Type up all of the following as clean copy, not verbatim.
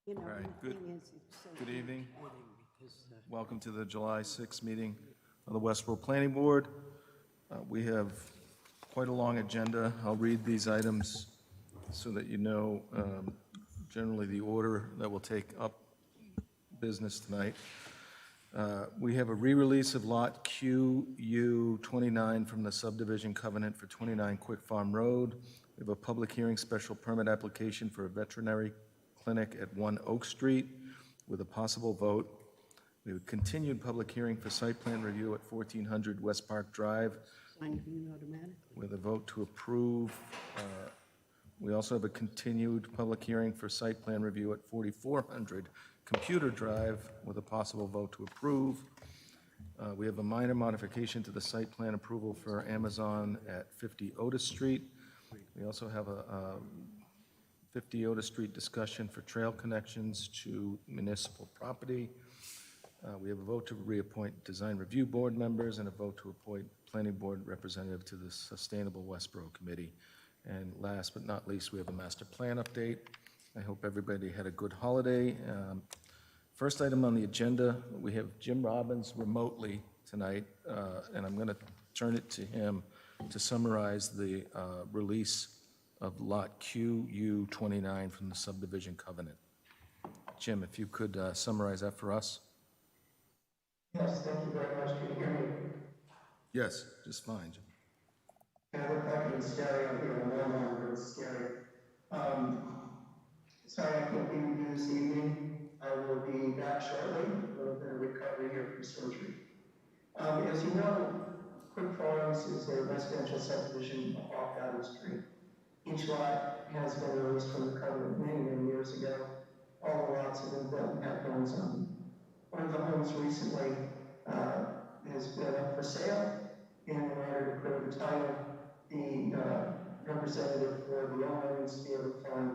You know, All right, the good- thing is, it's so Good evening. irritating because, Welcome to the July 6th meeting of the Westboro Planning Board. We have quite a long agenda. I'll read these items so that you know generally the order that will take up business tonight. We have a re-release of Lot QU 29 from the subdivision covenant for 29 Quick Farm Road. We have a public hearing special permit application for a veterinary clinic at 1 Oak Street with a possible vote. We have a continued public hearing for site plan review at 1400 West Park Drive sign green automatically. with a vote to approve. We also have a continued public hearing for site plan review at 4400 Computer Drive with a possible vote to approve. We have a minor modification to the site plan approval for Amazon at 50 Otis Street. We also have a 50 Otis Street discussion for trail connections to municipal property. We have a vote to reappoint design review board members and a vote to appoint planning board representative to the Sustainable Westboro Committee. And last but not least, we have a master plan update. I hope everybody had a good holiday. First item on the agenda, we have Jim Robbins remotely tonight, and I'm going to turn it to him to summarize the release of Lot QU 29 from the subdivision covenant. Jim, if you could summarize that for us. Yes, thank you very much. Can you hear me? Yes, just fine, Jim. I look like I'm scary. I'm here. I'm no longer scary. Sorry I can't be with you this evening. I will be back shortly. A little bit of recovery here from surgery. As you know, Quick Farms is a residential subdivision off Adam Street. Each lot has been released from the covenant many, many years ago. All the lots have been built and have homes on them. One of the homes recently has been up for sale, and in order to clear the title, the representative for the owner needs to be able to find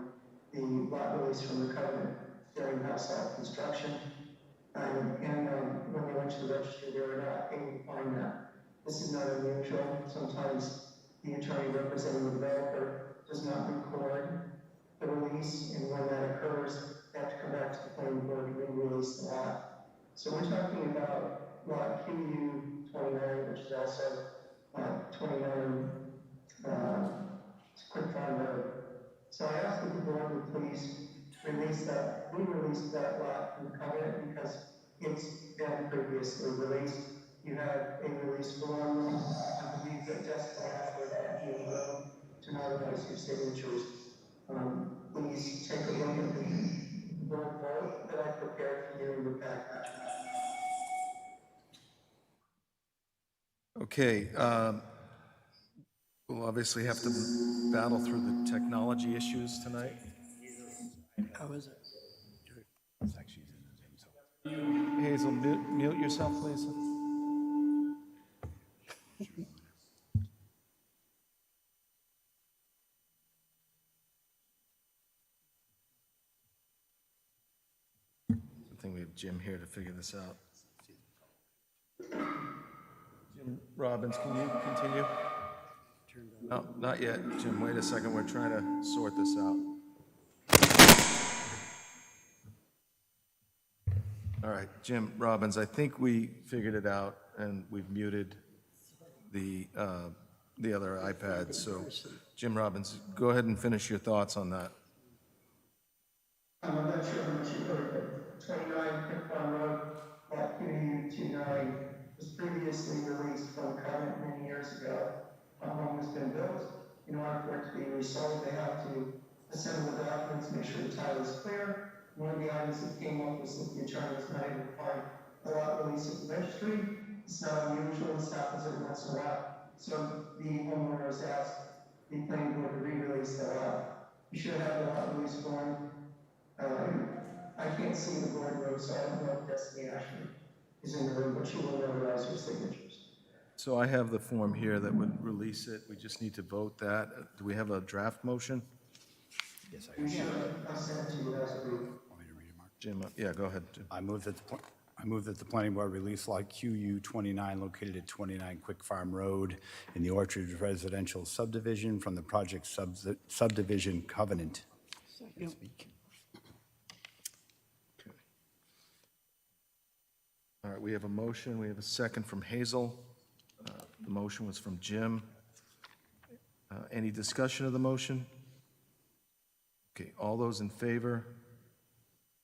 the lot release from the covenant during house lot construction. When they went to the registry, they were not able to find that. This is not unusual. Sometimes the attorney representing the developer does not record the release, and when that occurs, they have to come back to the planning board to re-release the lot. So we're talking about lot QU 29, which is also 29 Quick Farm Road. So I asked that the board would please re-release that lot from the covenant because it's been previously released. You have a release form. I believe that Jessica asked for that in the room to notarize your signatures. Please take a look at the board vote that I prepared for you in the package. Okay, we'll obviously have to battle through the technology issues tonight. How is it? Hazel, mute yourself, please. I think we have Jim here to figure this out. Jim Robbins, can you continue? No, not yet. Jim, wait a second. We're trying to sort this out. All right, Jim Robbins, I think we figured it out, and we've muted the other iPad. So, Jim Robbins, go ahead and finish your thoughts on that. I'm not sure how much you heard, but 29 Quick Farm Road, lot QU 29, was previously released from covenant many years ago. A home has been built. In order for it to be resold, they have to assemble the documents, make sure the title is clear. One of the items that came up was that the attorney was not able to find a lot release at the registry. It's not unusual. This happens every once in a while. So the homeowner has asked the planning board to re-release the lot. You should have the lot release form. I can't see the board room, so I don't know if Destiny Ashley is in the room, but she will notarize your signatures. So I have the form here that would release it. We just need to vote that. Do we have a draft motion? Yes, You should. I'll send it to you as a brief. Want me to read it, Mark? Jim, yeah, go ahead, Jim. I move that the planning board release lot QU 29 located at 29 Quick Farm Road in the Orchard Residential Subdivision from the project subdivision covenant. Second. All right, we have a motion, we have a second from Hazel. The motion was from Jim. Any discussion of the motion? Okay, all those in favor,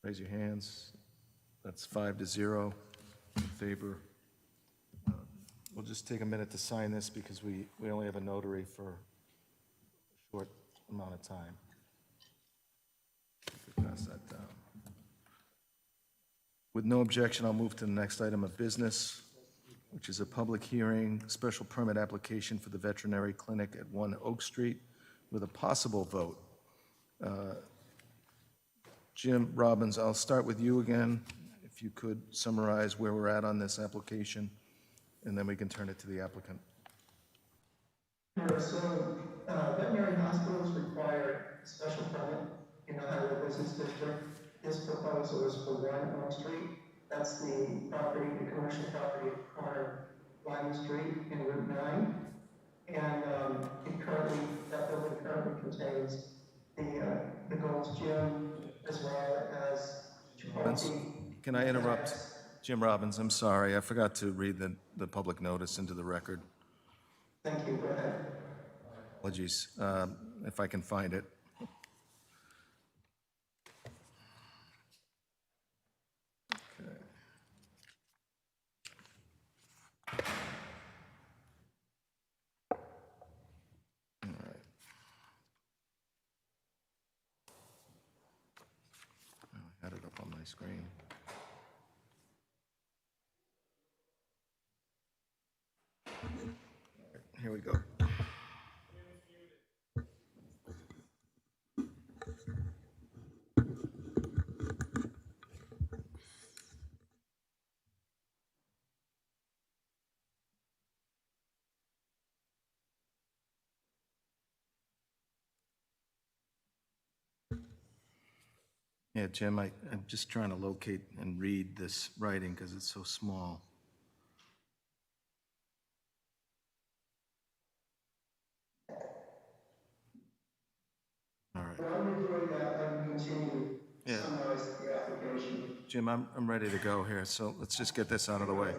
raise your hands. That's 5-0 in favor. We'll just take a minute to sign this because we only have a notary for a short amount of time. Pass that down. With no objection, I'll move to the next item of business, which is a public hearing, special permit application for the veterinary clinic at 1 Oak Street with a possible vote. Jim Robbins, I'll start with you again. If you could summarize where we're at on this application, and then we can turn it to the applicant. Sure. So veterinary hospitals require a special permit in the Highway Business District. This proposal is for 1 Oak Street. That's the property, the commercial property at corner Lyman Street and Route 9. And that building currently contains the Gold's Gym as well as Chipotle. Can I interrupt? Jim Robbins, I'm sorry, I forgot to read the public notice into the record. Thank you, go ahead. Apologies, if I can find it. Okay. All right. Oh, I had it up on my screen. Here we go. Yeah, Jim, I'm just trying to locate and read this writing because it's so small. All right. While we're doing that, I can continue to Yeah. summarize the application. Jim, I'm ready to go here, so let's just get this out of the way.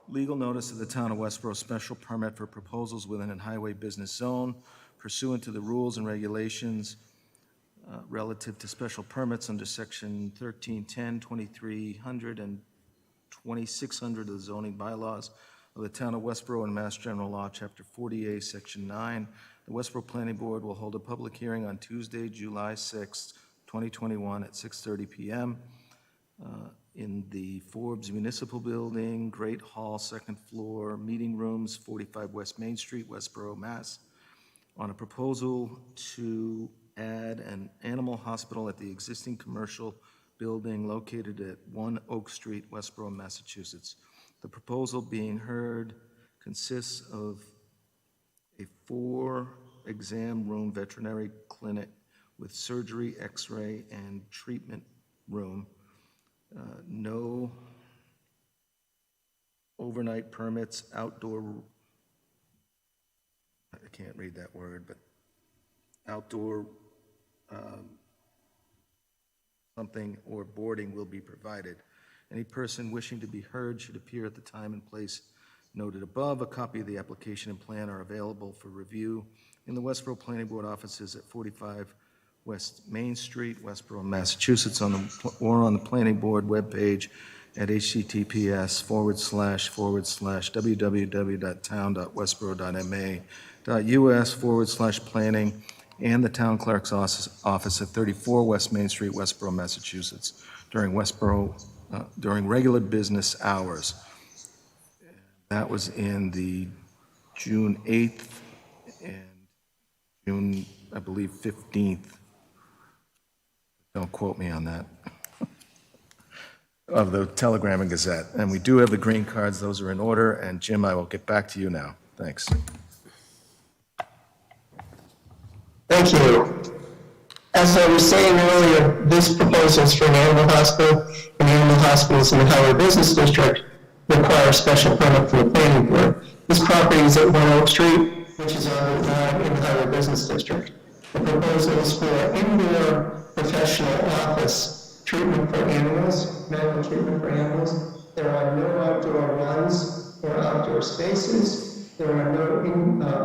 Legal notice of the Town of Westboro special permit for proposals within a highway business zone pursuant to the rules and regulations relative to special permits under Section 1310, 2300, and 2600 of the zoning bylaws of the Town of Westboro and Mass General Law, Chapter 40A, Section 9. The Westboro Planning Board will hold a public hearing on Tuesday, July 6, 2021, at 6:30 p.m. In the Forbes Municipal Building, Great Hall, second floor, meeting rooms, 45 West Main Street, Westboro, Mass., on a proposal to add an animal hospital at the existing commercial building located at 1 Oak Street, Westboro, Massachusetts. The proposal being heard consists of a 4-exam room veterinary clinic with surgery, x-ray, and treatment room. No overnight permits, outdoor, I can't read that word, but outdoor something or boarding will be provided. Any person wishing to be heard should appear at the time and place noted above. A copy of the application and plan are available for review in the Westboro Planning Board offices at 45 West Main Street, Westboro, Massachusetts, or on the Planning Board webpage at https://town.westboro.ma.us/planning, and the town clerk's office at 34 West Main Street, Westboro, Massachusetts, during regular business hours. That was in the June 8th and June, I believe, 15th. Don't quote me on that. Of the Telegram and Gazette. And we do have the green cards. Those are in order. And Jim, I will get back to you now. Thanks. Thank you. As I was saying earlier, this proposal is for an animal hospital, and animal hospitals in the Highway Business District require a special permit from the planning board. This property is at 1 Oak Street, which is on Route 9 in the Highway Business District. The proposal is for indoor professional office treatment for animals, medical treatment for animals, There are no outdoor runs or outdoor spaces. There are no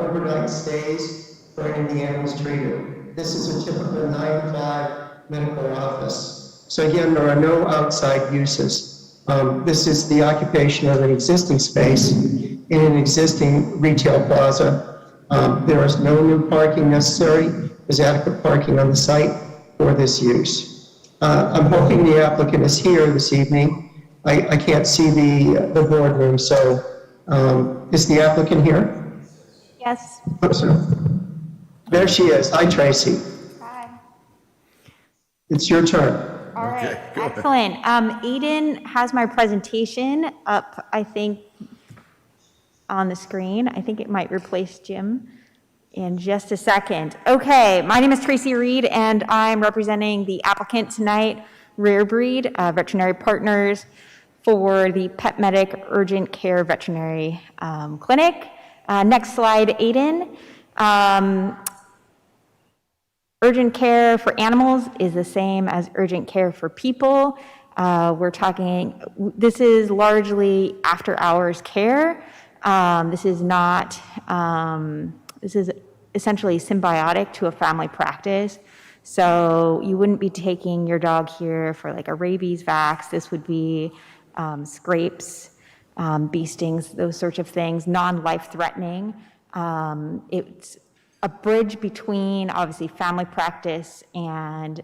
overnight stays for any of the animals treated. This is a typical 9-to-5 medical office. So again, there are no outside uses. This is the occupation of an existing space in an existing retail plaza. There is no new parking necessary. There's adequate parking on the site for this use. I'm hoping the applicant is here this evening. I can't see the boardroom, so is the applicant here? Yes. Oh, sir. There she is. Hi, Tracy. Hi. It's your turn. All right. go ahead. Excellent. Aiden has my presentation up, I think, on the screen. I think it might replace Jim in just a second. Okay, my name is Tracy Reed, and I'm representing the applicant tonight, Rare Breed Veterinary Partners, for the Pet Medic Urgent Care Veterinary Clinic. Next slide, Aiden. Urgent care for animals is the same as urgent care for people. We're talking, this is largely after hours care. This is not, this is essentially symbiotic to a family practice. So you wouldn't be taking your dog here for like a rabies vax. This would be scrapes, bee stings, those sorts of things, non-life threatening. It's a bridge between obviously family practice and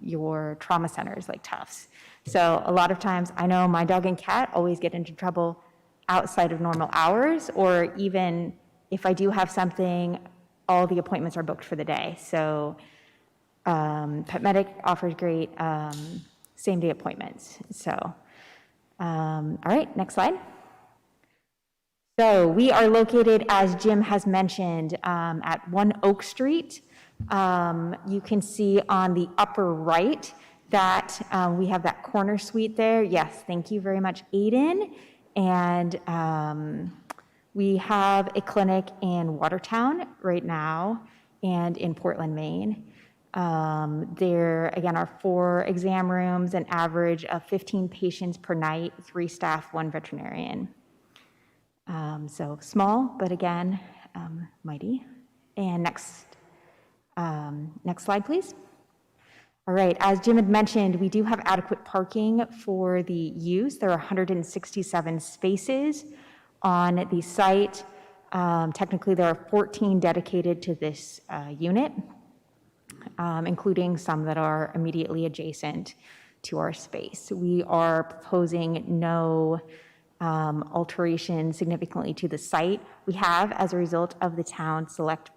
your trauma centers like Tufts. So a lot of times I know my dog and cat always get into trouble outside of normal hours, or even if I do have something, all the appointments are booked for the day. So Pet Medic offers great same-day appointments. So, all right, next slide. So we are located, as Jim has mentioned, at 1 Oak Street. You can see on the upper right that we have that corner suite there. Yes, thank you very much, Aiden. And we have a clinic in Watertown right now and in Portland, Maine. There, again, are 4 exam rooms, an average of 15 patients per night, 3 staff, 1 veterinarian. So small, but again, mighty. And next slide, please. All right, as Jim had mentioned, we do have adequate parking for the use. There are 167 spaces on the site. Technically, there are 14 dedicated to this unit, including some that are immediately adjacent to our space. We are proposing no alteration significantly to the site. We have, as a result of the town select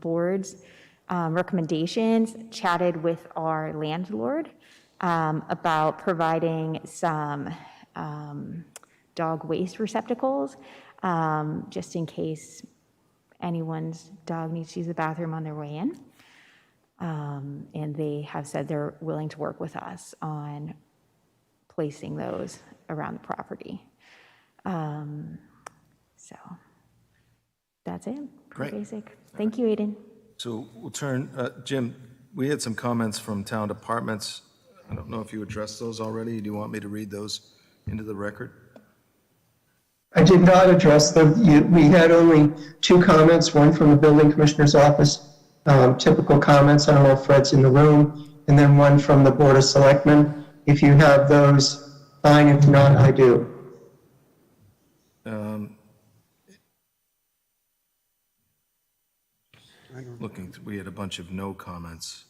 board's recommendations, chatted with our landlord about providing some dog waste receptacles, just in case anyone's dog needs to use the bathroom on their way in. And they have said they're willing to work with us on placing those around the property. So that's it. Pretty Great. basic. Thank you, Aiden. So we'll turn, Jim, we had some comments from town departments. I don't know if you addressed those already. Do you want me to read those into the record? I did not address them. We had only 2 comments, one from the building commissioner's office, typical comments. I don't know if Fred's in the room, and then one from the Board of Selectmen. If you have those, fine. If not, I do. Looking, we had a bunch of no comments.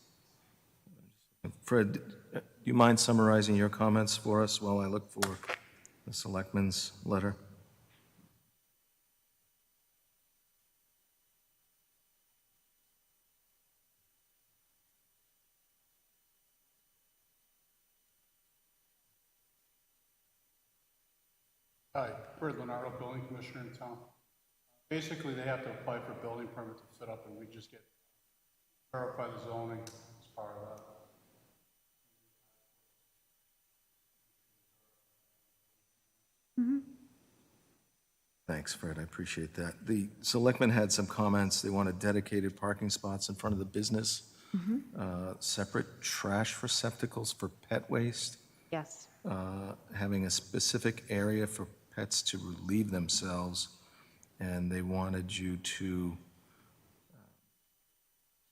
Fred, do you mind summarizing your comments for us while I look for the selectmen's letter? Hi, Fred Leonardo, building commissioner in town. Basically, they have to apply for a building permit to set up, and we just get verify the zoning as part of that. Thanks, Fred, I appreciate that. The selectmen had some comments. They wanted dedicated parking spots in front of the business, separate trash receptacles for pet waste. Yes. having a specific area for pets to relieve themselves, and they wanted you to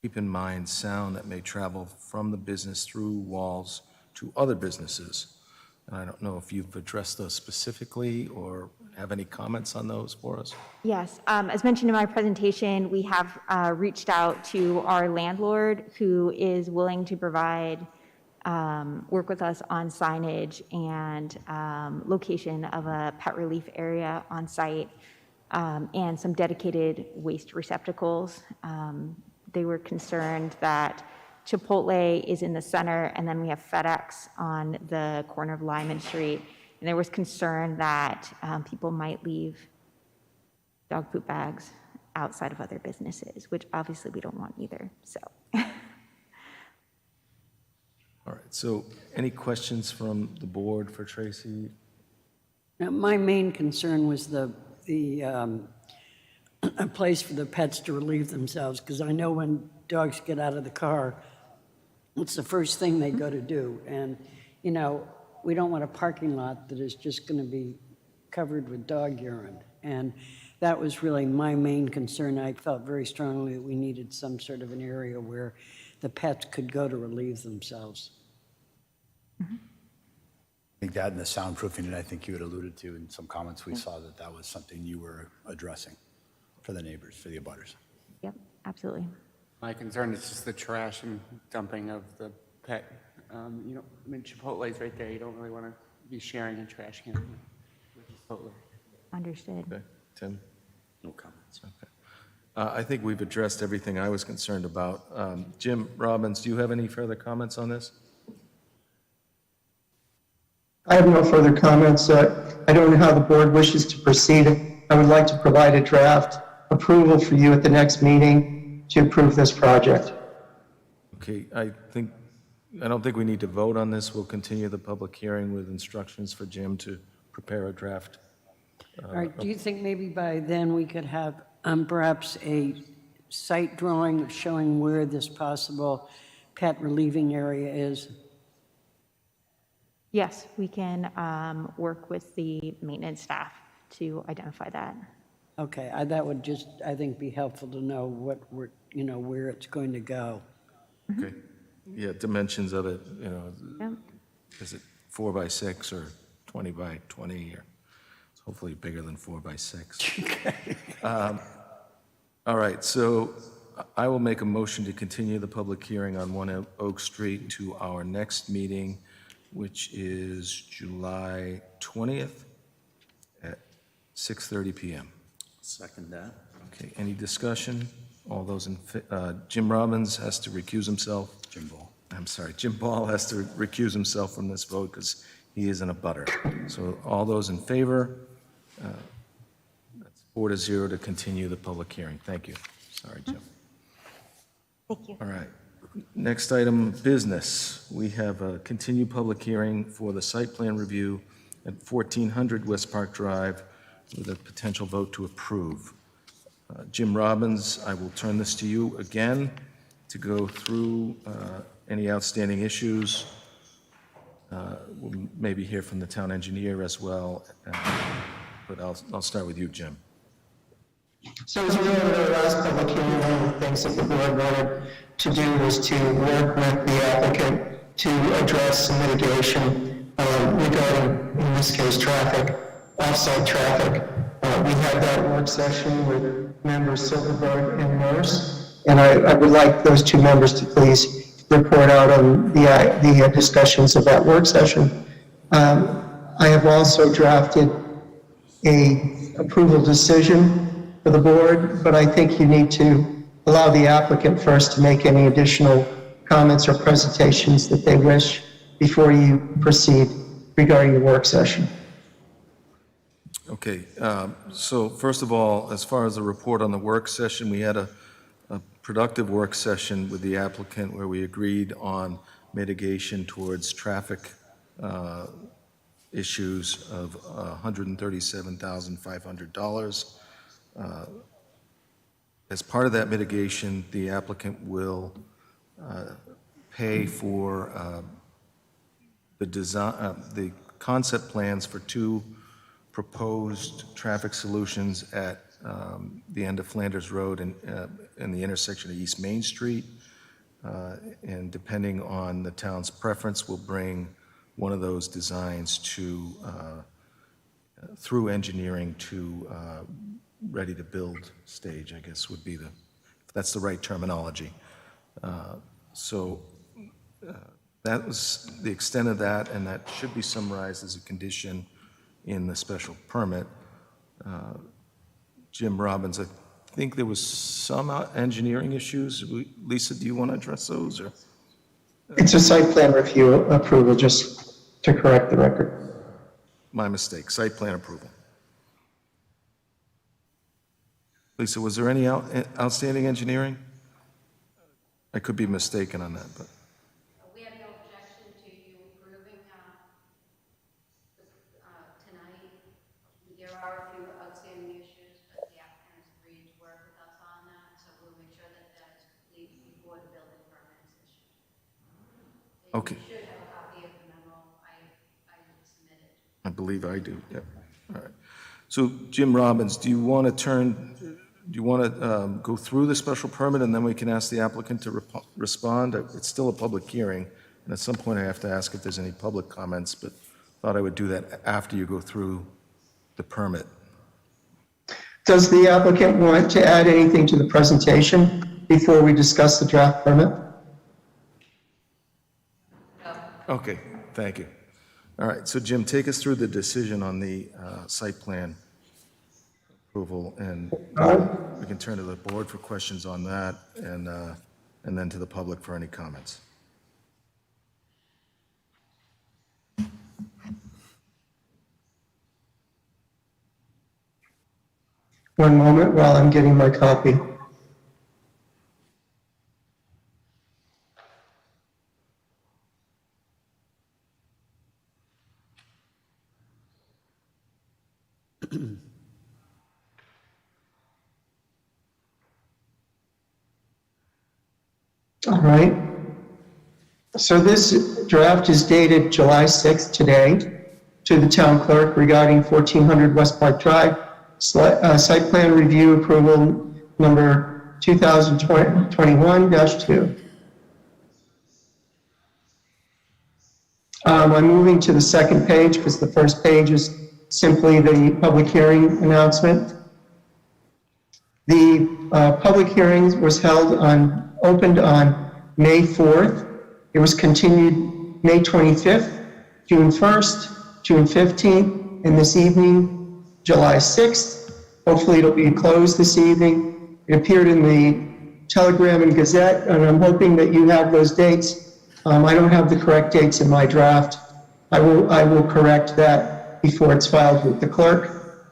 keep in mind sound that may travel from the business through walls to other businesses. And I don't know if you've addressed those specifically or have any comments on those for us? Yes, as mentioned in my presentation, we have reached out to our landlord who is willing to provide, work with us on signage and location of a pet relief area on site and some dedicated waste receptacles. They were concerned that Chipotle is in the center, and then we have FedEx on the corner of Lyman Street. And there was concern that people might leave dog poop bags outside of other businesses, which obviously we don't want either, so. All right, so any questions from the board for Tracy? Now, my main concern was a place for the pets to relieve themselves, because I know when dogs get out of the car, it's the first thing they go to do. And, you know, we don't want a parking lot that is just going to be covered with dog urine. And that was really my main concern. I felt very strongly that we needed some sort of an area where the pets could go to relieve themselves. I think that and the soundproofing that I think you had alluded to in some comments, we saw that that was something you were addressing for the neighbors, for the abutters. Yep, absolutely. My concern is just the trash and dumping of the pet. You know, I mean, Chipotle's right there. You don't really want to be sharing a trash can with Chipotle. Understood. Okay, Tim? No comments. Okay. I think we've addressed everything I was concerned about. Jim Robbins, do you have any further comments on this? I have no further comments. I don't know how the board wishes to proceed. I would like to provide a draft approval for you at the next meeting to approve this project. Okay, I don't think we need to vote on this. We'll continue the public hearing with instructions for Jim to prepare a draft. All right, do you think maybe by then we could have perhaps a site drawing showing where this possible pet relieving area is? Yes, we can work with the maintenance staff to identify that. Okay, that would just, I think, be helpful to know where it's going to go. Okay, yeah, dimensions of it, you know, Yep. is it 4 by 6 or 20 by 20, or it's hopefully bigger than 4 by 6. All right, so I will make a motion to continue the public hearing on 1 Oak Street to our next meeting, which is July 20th at 6:30 PM. Second that. Okay, any discussion? All those in, Jim Robbins has to recuse himself. Jim Ball. I'm sorry, Jim Ball has to recuse himself from this vote because he is in a butter. So all those in favor, that's 4-0 to continue the public hearing. Thank you. Sorry, Jim. Thank you. All right. Next item, business. We have a continued public hearing for the site plan review at 1400 West Park Drive with a potential vote to approve. Jim Robbins, I will turn this to you again to go through any outstanding issues. We'll maybe hear from the town engineer as well, but I'll start with you, Jim. So as we know, in our last public hearing, one of the things that the board wanted to do was to work with the applicant to address some mitigation regarding, in this case, traffic, off-site traffic. We had that work session with members Silverberg and Morse, and I would like those two members to please report out on the discussions of that work session. I have also drafted a approval decision for the board, but I think you need to allow the applicant first to make any additional comments or presentations that they wish before you proceed regarding the work session. Okay, so first of all, as far as the report on the work session, we had a productive work session with the applicant where we agreed on mitigation towards traffic issues of $137,500. As part of that mitigation, the applicant will pay for the design, the concept plans for 2 proposed traffic solutions at the end of Flanders Road and in the intersection of East Main Street. And depending on the town's preference, we'll bring one of those designs to, through engineering to ready-to-build stage, I guess would be if that's the right terminology. So that was the extent of that, and that should be summarized as a condition in the special permit. Jim Robbins, I think there was some engineering issues. Lisa, do you want to address those, or? It's a site plan review approval, just to correct the record. My mistake, site plan approval. Lisa, was there any outstanding engineering? I could be mistaken on that, but. We have no objection to you approving tonight. There are a few outstanding issues, but the applicant has agreed to work with us on that, so we'll make sure that that is complete before the building permit is issued. Okay. You should have a copy of the memo I submitted. I believe I do, yep. All right. So Jim Robbins, do you want to go through the special permit and then we can ask the applicant to respond? It's still a public hearing, and at some point I have to ask if there's any public comments, but thought I would do that after you go through the permit. Does the applicant want to add anything to the presentation before we discuss the draft permit? Okay, thank you. All right, so Jim, take us through the decision on the site plan approval, and we can turn to the board for questions on that, and then to the public for any comments. One moment while I'm getting my copy. All right. So this draft is dated July 6th today to the town clerk regarding 1400 West Park Drive, site plan review approval number 2021-2. I'm moving to the second page because the first page is simply the public hearing announcement. The public hearing was opened on May 4th. It was continued May 25th, June 1st, June 15th, and this evening, July 6th. Hopefully it'll be closed this evening. It appeared in the Telegram and Gazette, and I'm hoping that you have those dates. I don't have the correct dates in my draft. I will correct that before it's filed with the clerk.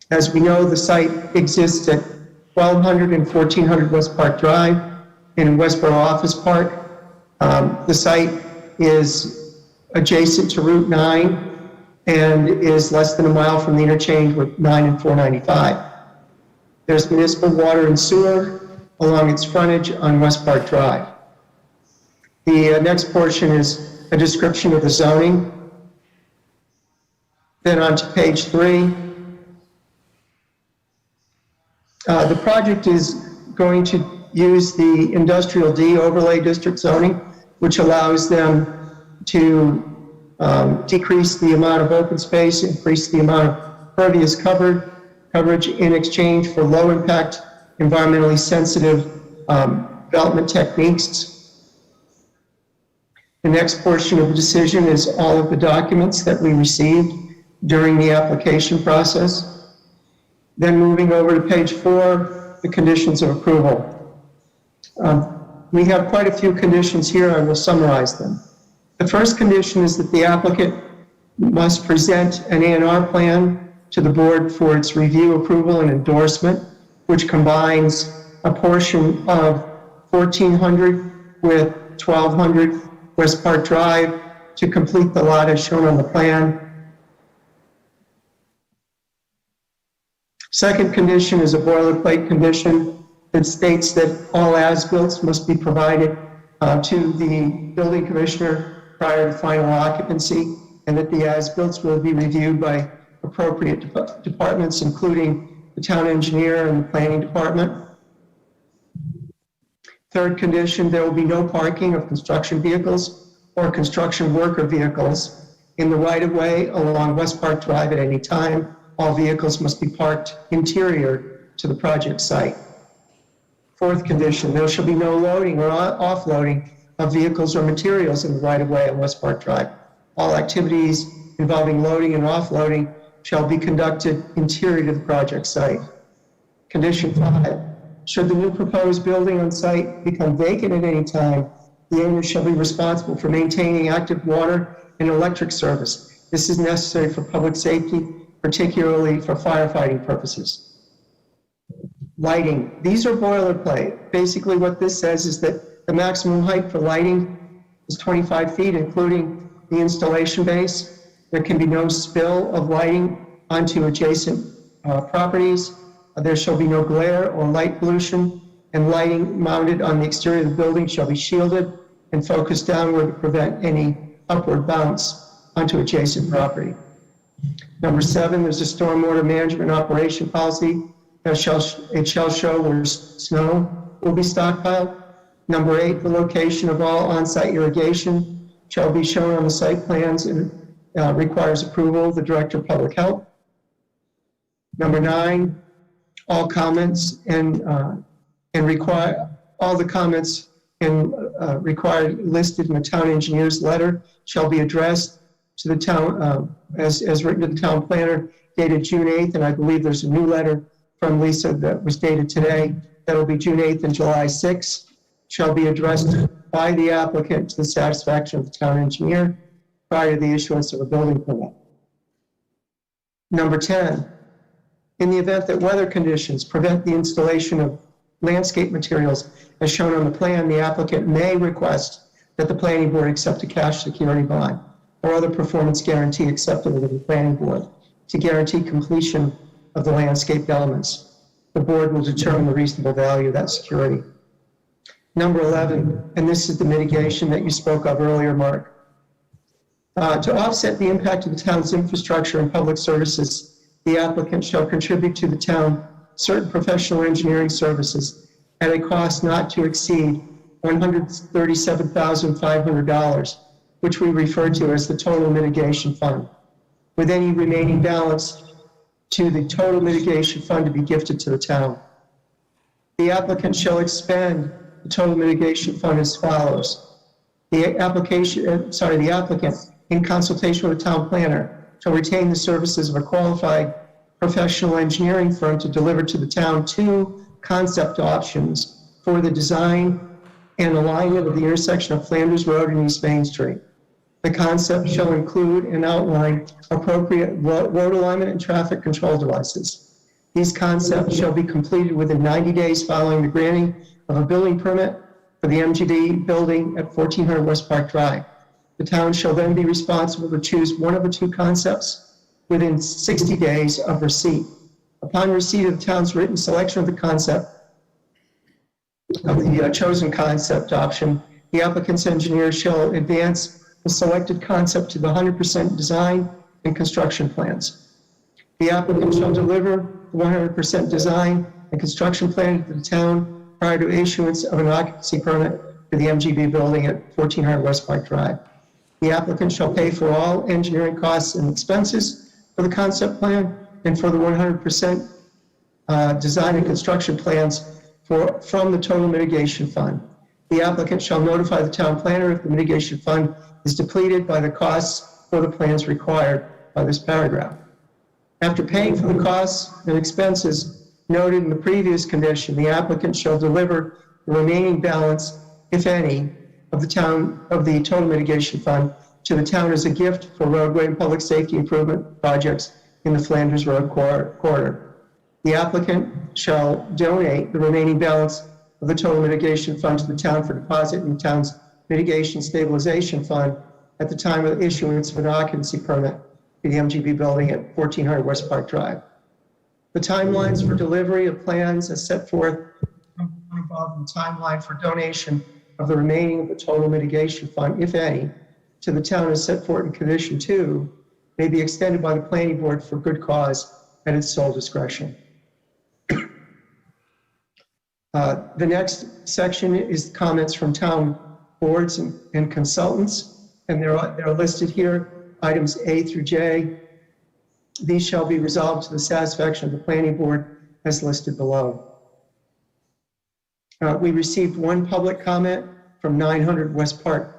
As we know, the site exists at 1200 and 1400 West Park Drive in Westboro Office Park. The site is adjacent to Route 9 and is less than a mile from the interchange with 9 and 495. There's municipal water and sewer along its frontage on West Park Drive. The next portion is a description of the zoning. Then on to page 3. The project is going to use the Industrial D overlay district zoning, which allows them to decrease the amount of open space, increase the amount of pervious coverage in exchange for low impact, environmentally sensitive development techniques. The next portion of the decision is all of the documents that we received during the application process. Then moving over to page 4, the conditions of approval. We have quite a few conditions here. I will summarize them. The first condition is that the applicant must present an A&R plan to the board for its review, approval, and endorsement, which combines a portion of 1400 with 1200 West Park Drive to complete the lot as shown on the plan. Second condition is a boilerplate condition that states that all as-built must be provided to the building commissioner prior to final occupancy, and that the as-built will be reviewed by appropriate departments, including the town engineer and the planning department. Third condition, there will be no parking of construction vehicles or construction worker vehicles in the right-of-way along West Park Drive at any time. All vehicles must be parked interior to the project site. Fourth condition, there shall be no loading or offloading of vehicles or materials in the right-of-way on West Park Drive. All activities involving loading and offloading shall be conducted interior to the project site. Condition 5, should the new proposed building on site become vacant at any time, the owner shall be responsible for maintaining active water and electric service. This is necessary for public safety, particularly for firefighting purposes. Lighting, these are boilerplate. Basically what this says is that the maximum height for lighting is 25 feet, including the installation base. There can be no spill of lighting onto adjacent properties. There shall be no glare or light pollution, and lighting mounted on the exterior of the building shall be shielded and focused downward to prevent any upward bounce onto adjacent property. Number 7, there's a stormwater management operation policy. It shall show where snow will be stockpiled. Number 8, the location of all on-site irrigation shall be shown on the site plans and requires approval of the Director of Public Health. Number 9, all comments and require all the comments and required listed in the town engineer's letter shall be addressed to the town as written to the town planner dated June 8th, and I believe there's a new letter from Lisa that was dated today that'll be June 8th and July 6th, shall be addressed by the applicant to the satisfaction of the town engineer prior to the issuance of a building permit. Number 10, in the event that weather conditions prevent the installation of landscape materials as shown on the plan, the applicant may request that the planning board accept a cash security bond or other performance guarantee acceptable to the planning board to guarantee completion of the landscape elements. The board will determine the reasonable value of that security. Number 11, and this is the mitigation that you spoke of earlier, Mark. To offset the impact of the town's infrastructure and public services, the applicant shall contribute to the town certain professional engineering services at a cost not to exceed $137,500, which we refer to as the total mitigation fund, with any remaining balance to the total mitigation fund to be gifted to the town. The applicant shall expend the total mitigation fund as follows. The applicant, in consultation with the town planner, shall retain the services of a qualified professional engineering firm to deliver to the town 2 concept options for the design and alignment of the intersection of Flanders Road and East Main Street. The concept shall include and outline appropriate road alignment and traffic control devices. These concepts shall be completed within 90 days following the granting of a building permit for the MGB building at 1400 West Park Drive. The town shall then be responsible to choose one of the 2 concepts within 60 days of receipt. Upon receipt of the town's written selection of the concept, of the chosen concept option, the applicant's engineer shall advance the selected concept to the 100% design and construction plans. The applicant shall deliver the 100% design and construction plan to the town prior to issuance of an occupancy permit for the MGB building at 1400 West Park Drive. The applicant shall pay for all engineering costs and expenses for the concept plan and for the 100% design and construction plans from the total mitigation fund. The applicant shall notify the town planner if the mitigation fund is depleted by the costs for the plans required by this paragraph. After paying for the costs and expenses noted in the previous condition, the applicant shall deliver the remaining balance, if any, of the total mitigation fund to the town as a gift for roadway and public safety improvement projects in the Flanders Road corridor. The applicant shall donate the remaining balance of the total mitigation fund to the town for deposit in the town's mitigation stabilization fund at the time of the issuance of an occupancy permit for the MGB building at 1400 West Park Drive. The timelines for delivery of plans as set forth above, the timeline for donation of the remaining of the total mitigation fund, if any, to the town as set forth in condition 2 may be extended by the planning board for good cause at its sole discretion. The next section is comments from town boards and consultants, and they're listed here, items A through J. These shall be resolved to the satisfaction of the planning board as listed below. We received one public comment from 900 West Park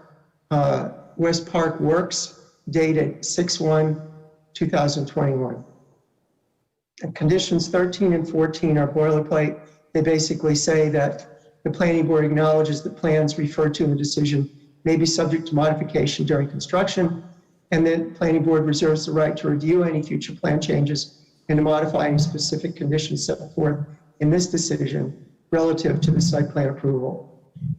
Works, dated 6/1/2021. And conditions 13 and 14 are boilerplate. They basically say that the planning board acknowledges that plans referred to in the decision may be subject to modification during construction, and then the planning board reserves the right to review any future plan changes and to modify any specific conditions set forth in this decision relative to the site plan approval.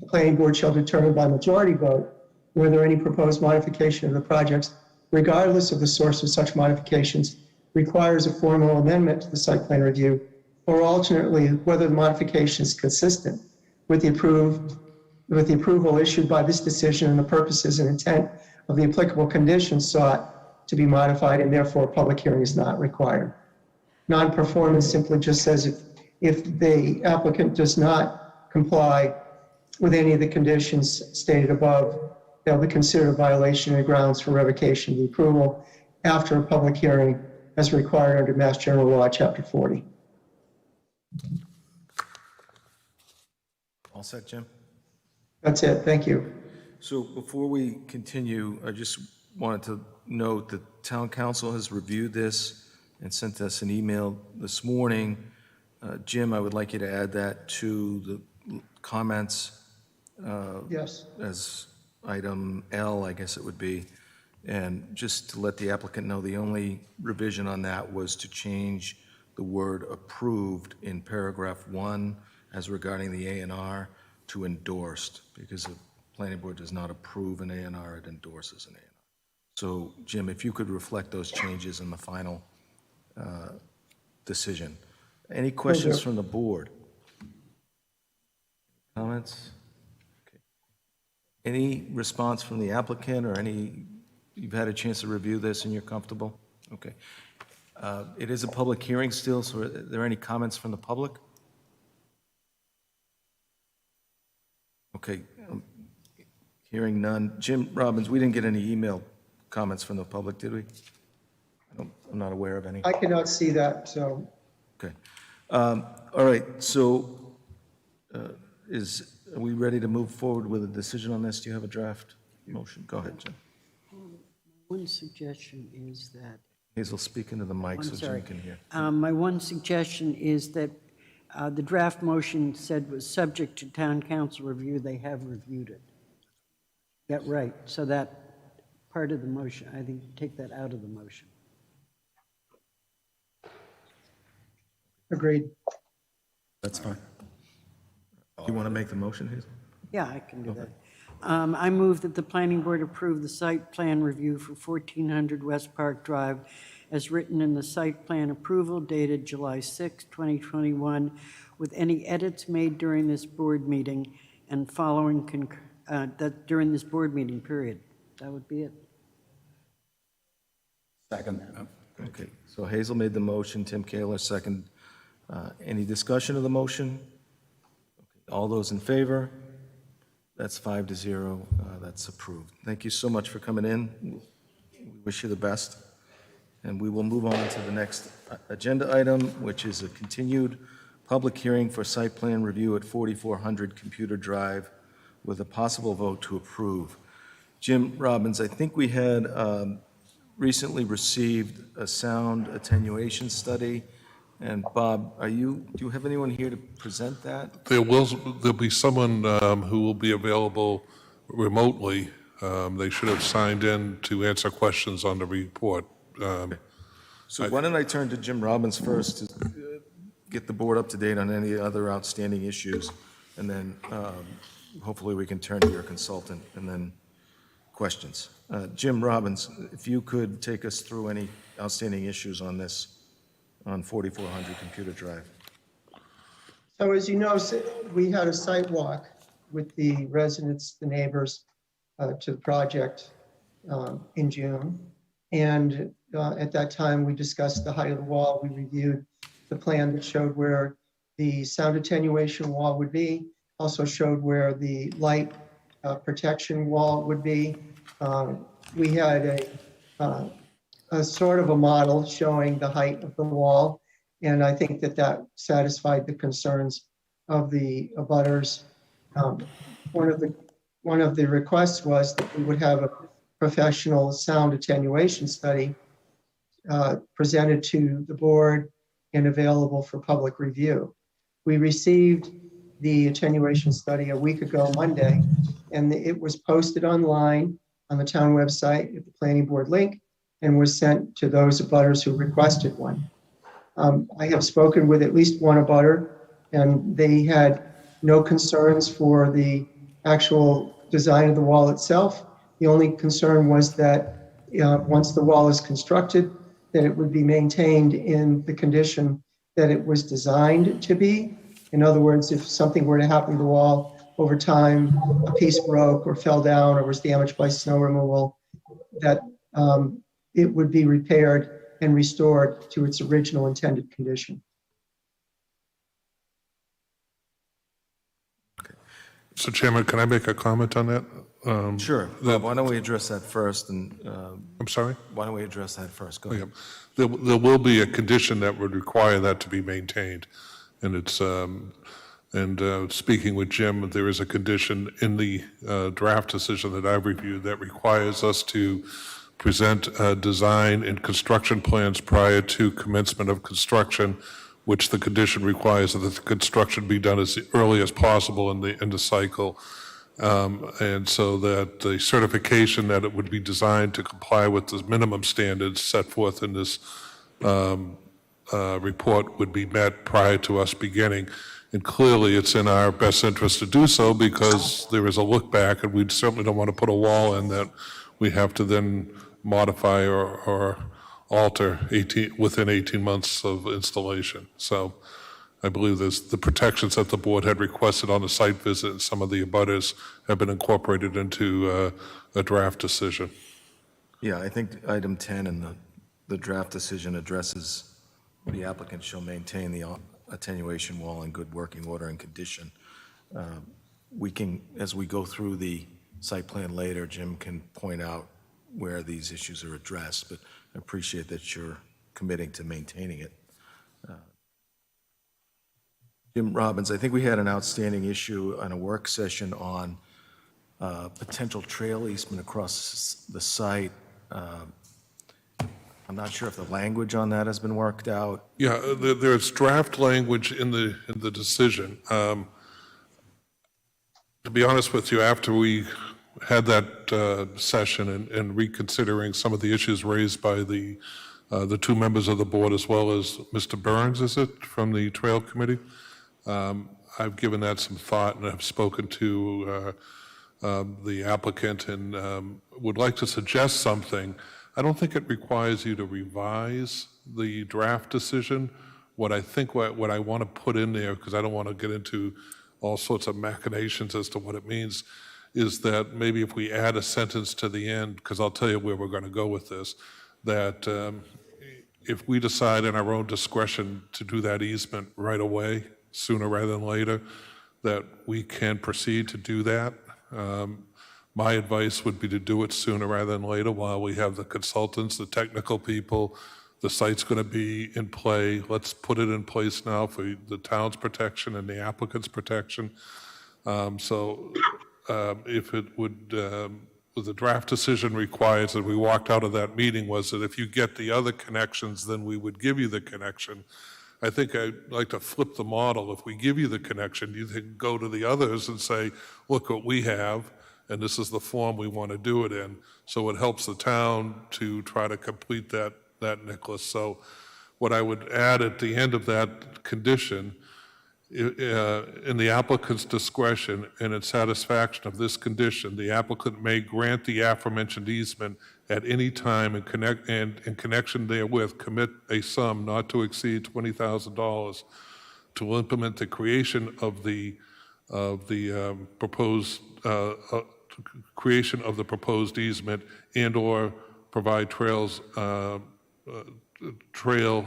The planning board shall determine by majority vote whether any proposed modification of the projects, regardless of the source of such modifications, requires a formal amendment to the site plan review, or alternately, whether the modification is consistent with the approval issued by this decision and the purposes and intent of the applicable conditions sought to be modified, and therefore a public hearing is not required. Non-performance simply just says if the applicant does not comply with any of the conditions stated above, they'll be considered a violation of grounds for revocation of the approval after a public hearing as required under Mass General Law, Chapter 40. All set, Jim? That's it. Thank you. So before we continue, I just wanted to note that town council has reviewed this and sent us an email this morning. Jim, I would like you to add that to the comments Yes. as item L, I guess it would be. And just to let the applicant know, the only revision on that was to change the word approved in paragraph 1 as regarding the A&R to endorsed, because the planning board does not approve an A&R, it endorses an A&R. So, Jim, if you could reflect those changes in the final decision. Any questions from the board? Comments? Okay. Any response from the applicant or you've had a chance to review this and you're comfortable? Okay. It is a public hearing still, so are there any comments from the public? Okay. Hearing none. Jim Robbins, we didn't get any email comments from the public, did we? I'm not aware of any. I cannot see that, so. Okay. All right, so are we ready to move forward with a decision on this? Do you have a draft motion? Go ahead, Jim. One suggestion is that, Hazel, speak into the mic I'm so Jim sorry. can hear. My one suggestion is that the draft motion said was subject to town council review. They have reviewed it. That right. So that part of the motion, I think take that out of the motion. Agreed. That's fine. Do you want to make the motion, Hazel? Yeah, I can do that. I move that the planning board approve the site plan review for 1400 West Park Drive as written in the site plan approval dated July 6, 2021, with any edits made during this board meeting and following, during this board meeting, period. That would be it. Second. Okay, so Hazel made the motion, Tim Kaler second. Any discussion of the motion? Okay, all those in favor? That's 5-0. That's approved. Thank you so much for coming in. We wish you the best. And we will move on to the next agenda item, which is a continued public hearing for site plan review at 4400 Computer Drive with a possible vote to approve. Jim Robbins, I think we had recently received a sound attenuation study. And Bob, do you have anyone here to present that? There'll be someone who will be available remotely. They should have signed in to answer questions on the report. So why don't I turn to Jim Robbins first to get the board up to date on any other outstanding issues, and then hopefully we can turn to your consultant and then questions. Jim Robbins, if you could take us through any outstanding issues on this, on 4400 Computer Drive. So as you know, we had a site walk with the residents, the neighbors to the project in June. And at that time, we discussed the height of the wall. We reviewed the plan that showed where the sound attenuation wall would be, also showed where the light protection wall would be. We had a sort of a model showing the height of the wall, and I think that that satisfied the concerns of the abutters. One of the requests was that we would have a professional sound attenuation study presented to the board and available for public review. We received the attenuation study a week ago Monday, and it was posted online on the town website at the planning board link and was sent to those abutters who requested one. I have spoken with at least one abutter, and they had no concerns for the actual design of the wall itself. The only concern was that once the wall is constructed, that it would be maintained in the condition that it was designed to be. In other words, if something were to happen to the wall over time, a piece broke or fell down or was damaged by snow removal, that it would be repaired and restored to its original intended condition. So Chairman, can I make a comment on that? Sure. Why don't we address that first? And I'm sorry? why don't we address that first? Go ahead. There will be a condition that would require that to be maintained. And it's, speaking with Jim, there is a condition in the draft decision that I've reviewed that requires us to present design and construction plans prior to commencement of construction, which the condition requires that the construction be done as early as possible in the cycle. And so that the certification that it would be designed to comply with the minimum standards set forth in this report would be met prior to us beginning. And clearly it's in our best interest to do so because there is a look back, and we certainly don't want to put a wall in that we have to then modify or alter within 18 months of installation. So I believe there's the protections that the board had requested on the site visit, and some of the abutters have been incorporated into a draft decision. Yeah, I think item 10 in the draft decision addresses the applicant shall maintain the attenuation wall in good working order and condition. We can, as we go through the site plan later, Jim can point out where these issues are addressed, but I appreciate that you're committing to maintaining it. Jim Robbins, I think we had an outstanding issue on a work session on potential trail easement across the site. I'm not sure if the language on that has been worked out. Yeah, there's draft language in the decision. To be honest with you, after we had that session and reconsidering some of the issues raised by the two members of the board, as well as Mr. Burns, is it, from the Trail Committee? I've given that some thought, and I've spoken to the applicant and would like to suggest something. I don't think it requires you to revise the draft decision. What I think what I want to put in there, because I don't want to get into all sorts of machinations as to what it means, is that maybe if we add a sentence to the end, because I'll tell you where we're going to go with this, that if we decide in our own discretion to do that easement right away, sooner rather than later, that we can proceed to do that. My advice would be to do it sooner rather than later while we have the consultants, the technical people. The site's going to be in play. Let's put it in place now for the town's protection and the applicant's protection. If it would, the draft decision requires that we walked out of that meeting was that if you get the other connections, then we would give you the connection. I think I'd like to flip the model. If we give you the connection, you can go to the others and say, look what we have, and this is the form we want to do it in. So it helps the town to try to complete that, Nicholas. So what I would add at the end of that condition, in the applicant's discretion and in satisfaction of this condition, the applicant may grant the aforementioned easement at any time in connection therewith commit a sum not to exceed $20,000 to implement the creation of the proposed creation of the proposed easement and/or provide trail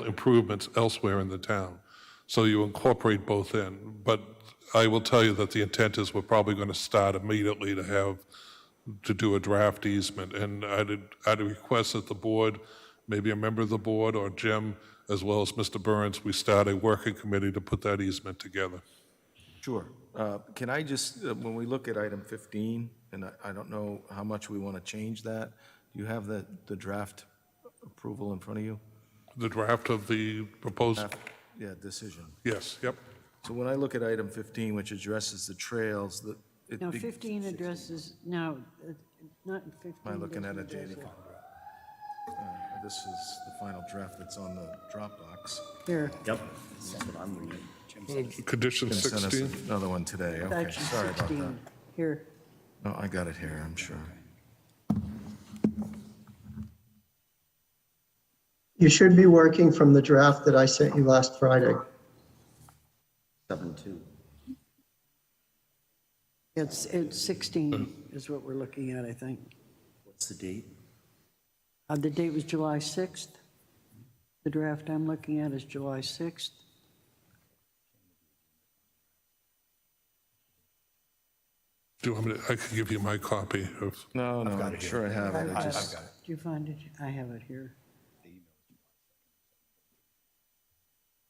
improvements elsewhere in the town. So you incorporate both in. But I will tell you that the intent is we're probably going to start immediately to do a draft easement. And I'd request that the board, maybe a member of the board or Jim, as well as Mr. Burns, we start a working committee to put that easement together. Sure. Can I just, when we look at item 15, and I don't know how much we want to change that, do you have the draft approval in front of you? The draft of the proposed, Yeah, decision. yes, yep. So when I look at item 15, which addresses the trails, No, 15 addresses, no, not 15. Am I looking at doesn't it, address Davey? This is the final draft that's on the Dropbox. Here, Yep. That's what I'm reading. Condition Jim sent us 16. another one today. Okay, section sorry about that. 16, here. No, I got it here, I'm sure. You should be working from the draft that I sent you last Friday. 7-2. It's 16 is what we're looking at, I think. What's the date? The date was July 6th. The draft I'm looking at is July 6th. Do you want me to, I could give you my copy of, No, I'm sure I have it. I just, Do you find it? I have it here.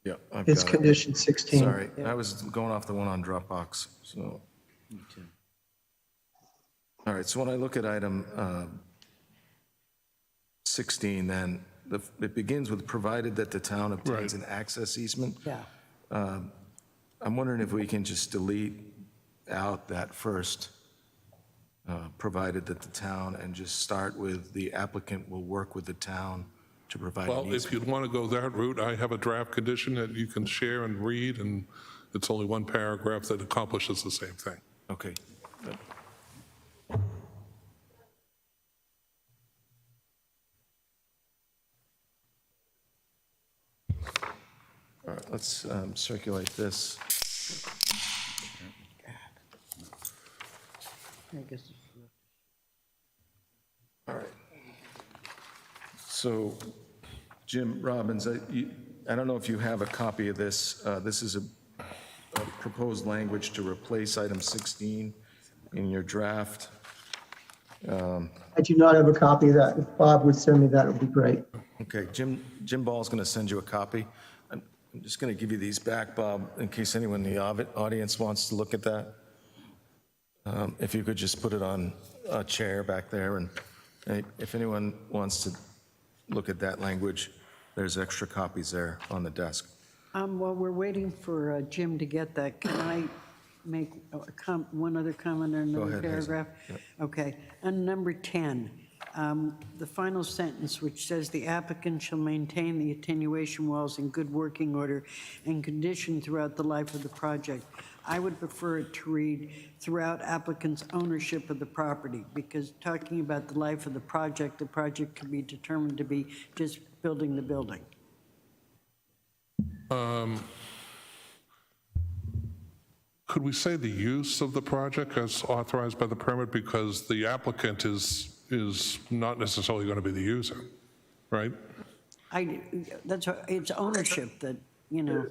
yeah, I've It's got it. condition 16. Sorry, I was going off the one on Dropbox, so. Me too. All right, so when I look at item 16, then, it begins with provided that the town obtains Right. an access easement. Yeah. I'm wondering if we can just delete out that first, provided that the town, and just start with the applicant will work with the town to provide well, an if easement. you'd want to go that route, I have a draft condition that you can share and read, and it's only one paragraph that accomplishes the same thing. Okay. Good. All right, let's circulate this. I guess. All right. So, Jim Robbins, I don't know if you have a copy of this. This is a proposed language to replace item 16 in your draft. I do not have a copy of that. If Bob would send me that, it would be great. Okay, Jim Ball's going to send you a copy. I'm just going to give you these back, Bob, in case anyone in the audience wants to look at that. If you could just put it on a chair back there, and if anyone wants to look at that language, there's extra copies there on the desk. While we're waiting for Jim to get that, can I make one other comment on Go another ahead, Hazel. paragraph? Yep. Okay, and number 10, the final sentence, which says the applicant shall maintain the attenuation walls in good working order and condition throughout the life of the project. I would prefer it to read throughout applicant's ownership of the property, because talking about the life of the project can be determined to be just building the building. Could we say the use of the project as authorized by the permit, because the applicant is not necessarily going to be the user, right? It's ownership that, Yeah.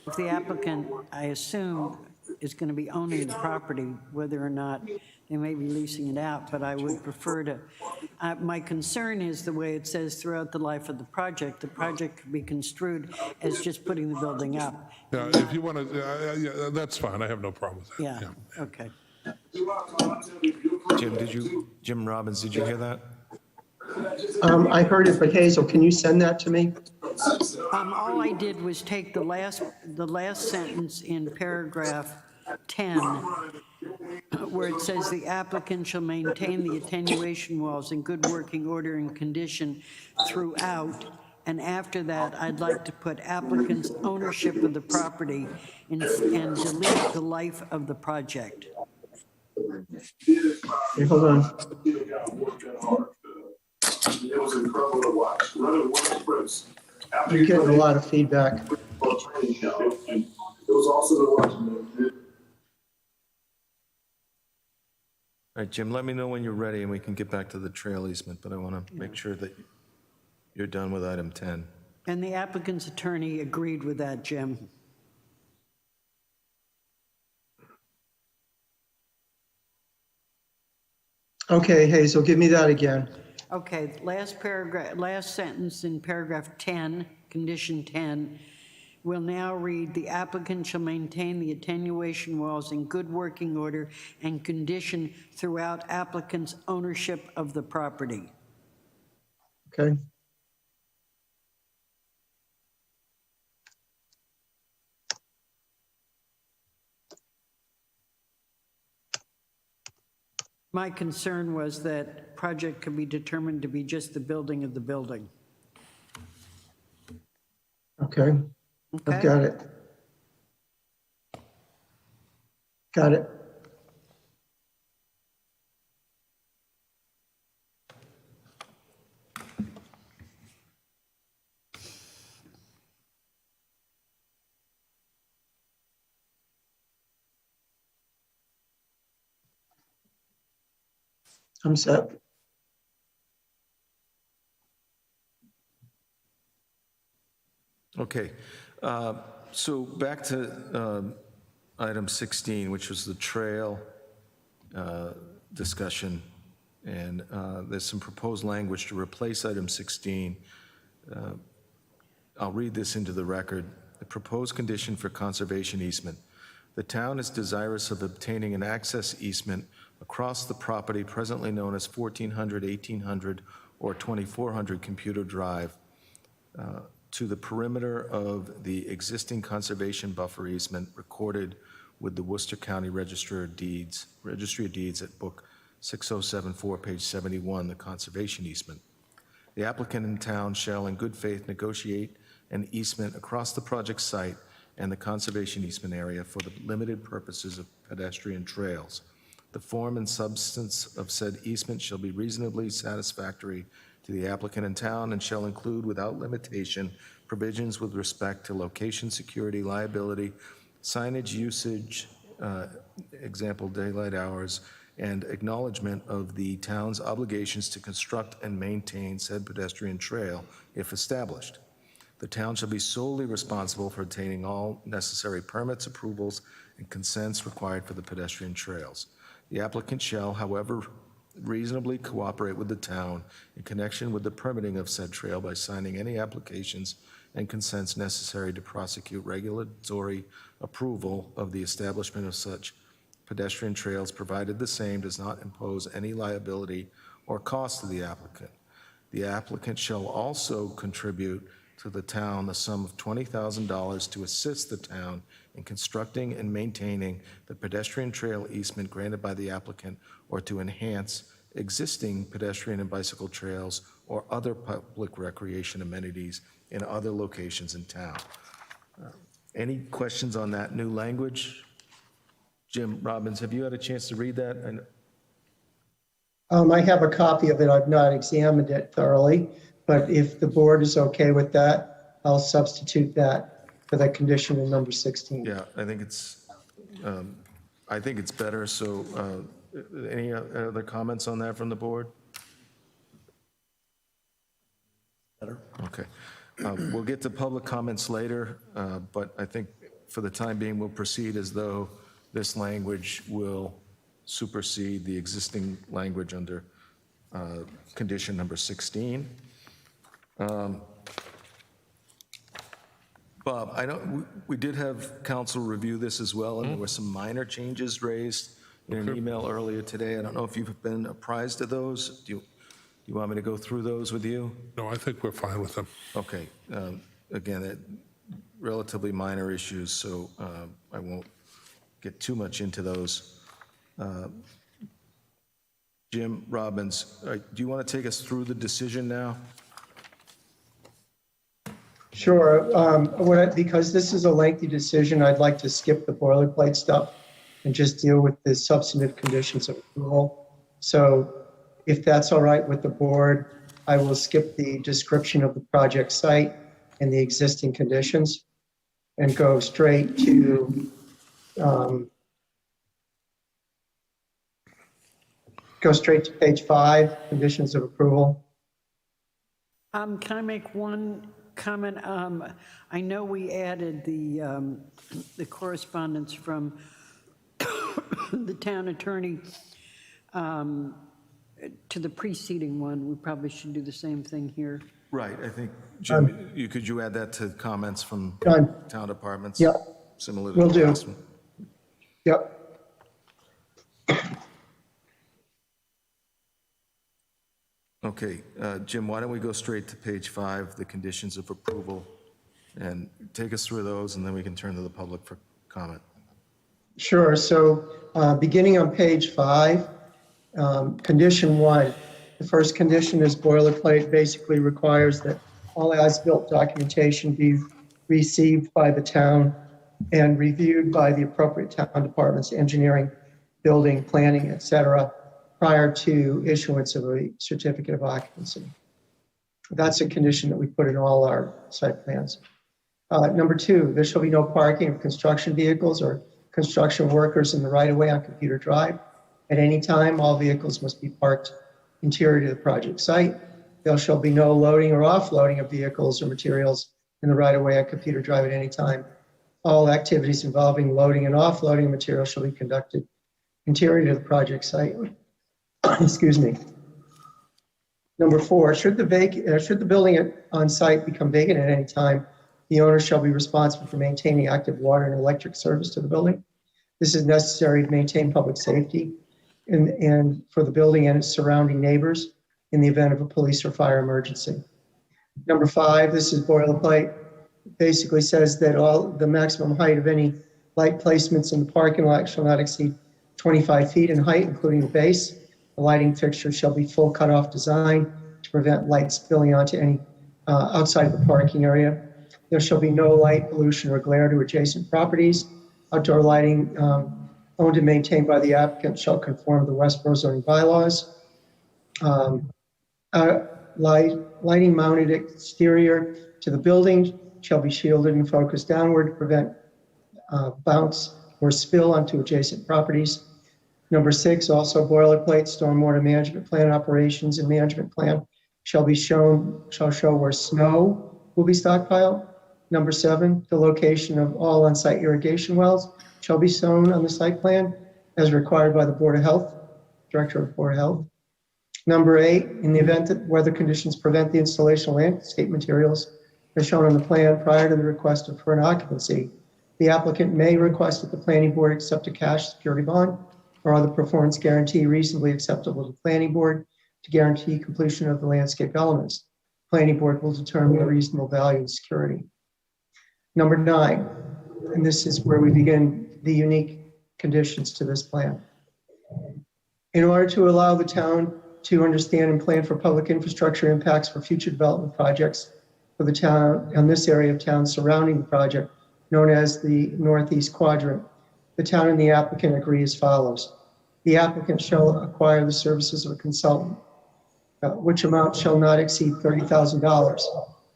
if the applicant, I assume, is going to be owning the property, whether or not they may be leasing it out, but I would prefer to, my concern is the way it says throughout the life of the project could be construed as just putting the building up. Yeah, if you want to, yeah, that's fine, I have no problem with that. Yeah, okay. Jim Robbins, did you hear that? I heard it, but Hazel, can you send that to me? All I did was take the last sentence in paragraph 10, where it says the applicant shall maintain the attenuation walls in good working order and condition throughout, and after that, I'd like to put applicant's ownership of the property and delete the life of the project. Okay, hold on. It was incredible to watch. Running one sprints. You're getting a lot of feedback. It was also to watch. right, Jim, let me know when you're ready and we can get back to the trail easement, but I want to make sure that you're done with item 10. And the applicant's attorney agreed with that, Jim. Okay, Hazel, give me that again. Okay, last paragraph, last sentence in paragraph 10, condition 10, will now read, "The applicant shall maintain the attenuation walls in good working order and condition throughout applicant's ownership of the property." Okay. My concern was that project could be determined to be just the building of the building. Okay, I've Okay? got it. Got it. I'm set. Okay, so back to item 16, which was the trail discussion, and there's some proposed language to replace item 16. I'll read this into the record. The proposed condition for conservation easement. The town is desirous of obtaining an access easement across the property presently known as 1400, 1800, or 2400 Computer Drive to the perimeter of the existing conservation buffer easement recorded with the Worcester County Registry of Deeds at Book 6074, page 71, the conservation easement. The applicant in town shall in good faith negotiate an easement across the project site and the conservation easement area for the limited purposes of pedestrian trails. The form and substance of said easement shall be reasonably satisfactory to the applicant in town and shall include without limitation provisions with respect to location, security, liability, signage usage, example, daylight hours, and acknowledgement of the town's obligations to construct and maintain said pedestrian trail if established. The town shall be solely responsible for obtaining all necessary permits, approvals, and consents required for the pedestrian trails. The applicant shall, however, reasonably cooperate with the town in connection with the permitting of said trail by signing any applications and consents necessary to prosecute regulatory approval of the establishment of such pedestrian trails, provided the same does not impose any liability or cost to the applicant. The applicant shall also contribute to the town the sum of $20,000 to assist the town in constructing and maintaining the pedestrian trail easement granted by the applicant or to enhance existing pedestrian and bicycle trails or other public recreation amenities in other locations in town. Any questions on that new language? Jim Robbins, have you had a chance to read that? I have a copy of it. I've not examined it thoroughly, but if the board is okay with that, I'll substitute that for the condition in number 16. Yeah, I think it's better. So any other comments on that from the board? Better. Okay. We'll get to public comments later, but I think for the time being, we'll proceed as though this language will supersede the existing language under condition number 16. Bob, I know we did have council review this as well, and there were some minor changes raised in an email earlier today. I don't know if you've been apprised of those. Do you want me to go through those with you? No, I think we're fine with them. Okay. Again, relatively minor issues, so I won't get too much into those. Jim Robbins, do you want to take us through the decision now? Sure. Because this is a lengthy decision, I'd like to skip the boilerplate stuff and just deal with the substantive conditions of approval. So if that's all right with the board, I will skip the description of the project site and the existing conditions and go straight to go straight to page 5, conditions of approval. Can I make one comment? I know we added the correspondence from the town attorney to the preceding one. We probably should do the same thing here. Right, I think, Jim, could you add that to comments from Done. town departments? Yep. Similar to Will the do. last one. Yep. Okay, Jim, why don't we go straight to page 5, the conditions of approval, and take us through those, and then we can turn to the public for comment. Sure. So beginning on page 5, condition 1, the first condition is boilerplate, basically requires that all as-built documentation be received by the town and reviewed by the appropriate town departments, engineering, building, planning, et cetera, prior to issuance of a certificate of occupancy. That's a condition that we put in all our site plans. Number 2, there shall be no parking of construction vehicles or construction workers in the right-of-way on Computer Drive. At any time, all vehicles must be parked interior to the project site. There shall be no loading or offloading of vehicles or materials in the right-of-way on Computer Drive at any time. All activities involving loading and offloading of materials shall be conducted interior to the project site. Excuse me. Number 4, should the building on site become vacant at any time, the owner shall be responsible for maintaining active water and electric service to the building. This is necessary to maintain public safety and for the building and its surrounding neighbors in the event of a police or fire emergency. Number 5, this is boilerplate. It basically says that the maximum height of any light placements in the parking lot shall not exceed 25 feet in height, including the base. The lighting fixture shall be full cutoff design to prevent light spilling onto any outside of the parking area. There shall be no light pollution or glare to adjacent properties. Outdoor lighting owned and maintained by the applicant shall conform to the Westboro zoning bylaws. Lighting mounted exterior to the building shall be shielded and focused downward to prevent bounce or spill onto adjacent properties. Number 6, also boilerplate, stormwater management plan operations and management plan shall show where snow will be stockpiled. Number 7, the location of all on-site irrigation wells shall be shown on the site plan as required by the Board of Health, Director of Board of Health. Number 8, in the event that weather conditions prevent the installation of landscape materials as shown on the plan prior to the request for an occupancy, the applicant may request that the planning board accept a cash security bond or other performance guarantee reasonably acceptable to the planning board to guarantee completion of the landscape elements. The planning board will determine the reasonable value of security. Number 9, and this is where we begin the unique conditions to this plan. In order to allow the town to understand and plan for public infrastructure impacts for future development projects for the town and this area of town surrounding the project, known as the Northeast Quadrant, the town and the applicant agree as follows. The applicant shall acquire the services of a consultant, which amount shall not exceed $30,000,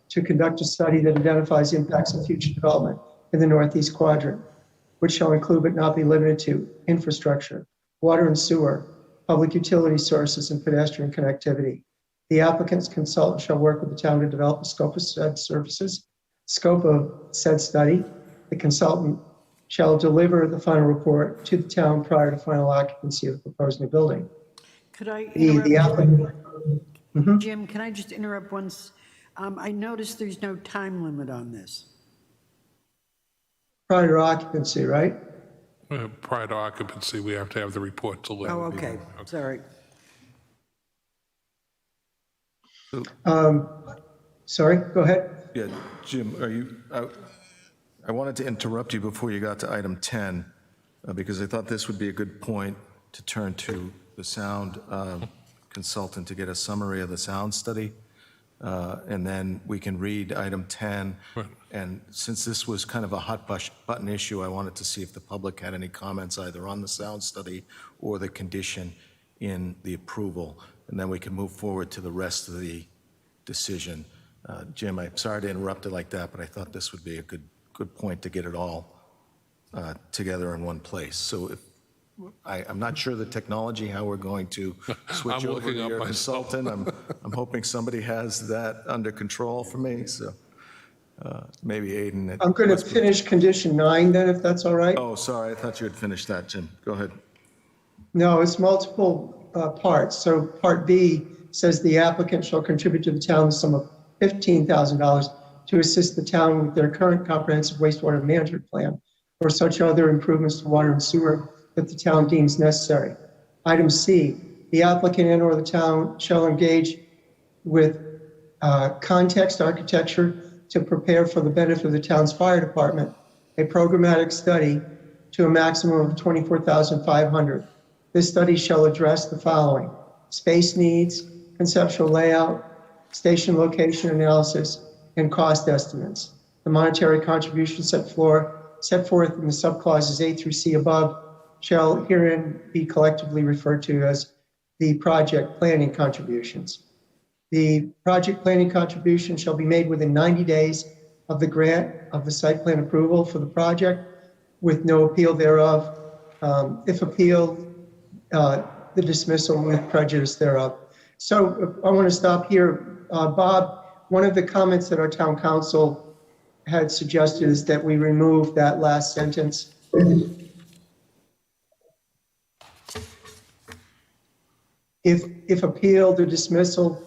to conduct a study that identifies impacts of future development in the Northeast Quadrant, which shall include but not be limited to infrastructure, water and sewer, public utility sources, and pedestrian connectivity. The applicant's consultant shall work with the town to develop a scope of said services, scope of said study. The consultant shall deliver the final report to the town prior to final occupancy of the proposed new building. Could I interrupt? The applicant, Jim, can I just interrupt once? I noticed there's no time limit on this. prior to occupancy, right? Prior to occupancy, we have to have the report delivered. Oh, okay, sorry. Sorry, go ahead. Yeah, Jim, I wanted to interrupt you before you got to item 10, because I thought this would be a good point to turn to the sound consultant to get a summary of the sound study. And then we can read item 10. And since this was kind of a hot button issue, I wanted to see if the public had any comments either on the sound study or the condition in the approval. And then we can move forward to the rest of the decision. Jim, I'm sorry to interrupt it like that, but I thought this would be a good point to get it all together in one place. So I'm not sure the technology, how we're going to switch I'm over to looking up your myself. consultant. I'm hoping somebody has that under control for me, so maybe Aiden. at I'm going to Westboro- finish condition 9 then, if that's all right. Oh, sorry, I thought you had finished that, Jim. Go ahead. No, it's multiple parts. So Part B says the applicant shall contribute to the town the sum of $15,000 to assist the town with their current comprehensive wastewater management plan or such other improvements to water and sewer that the town deems necessary. Item C, the applicant and/or the town shall engage with context architecture to prepare for the benefit of the town's fire department a programmatic study to a maximum of $24,500. This study shall address the following: space needs, conceptual layout, station location analysis, and cost estimates. The monetary contribution set forth in the subclauses A through C above shall herein be collectively referred to as the project planning contributions. The project planning contribution shall be made within 90 days of the grant of the site plan approval for the project with no appeal thereof. If appealed, the dismissal with prejudice thereof. So I want to stop here. Bob, one of the comments that our town council had suggested is that we remove that last sentence. If appealed, the dismissal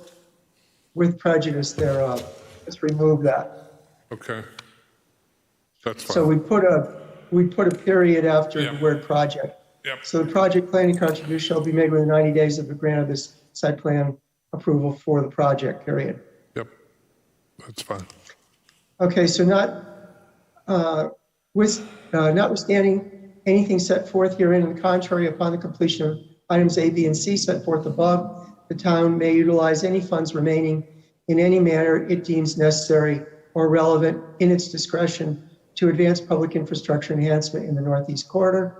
with prejudice thereof. Let's remove that. Okay. That's fine. So we put a period after the Yep. word project. Yep. So the project planning contribution shall be made within 90 days of the grant of this site plan approval for the project, period. Yep. That's fine. Okay, so notwithstanding anything set forth herein in the contrary, upon the completion of items A, B, and C set forth above, the town may utilize any funds remaining in any manner it deems necessary or relevant in its discretion to advance public infrastructure enhancement in the northeast quadrant,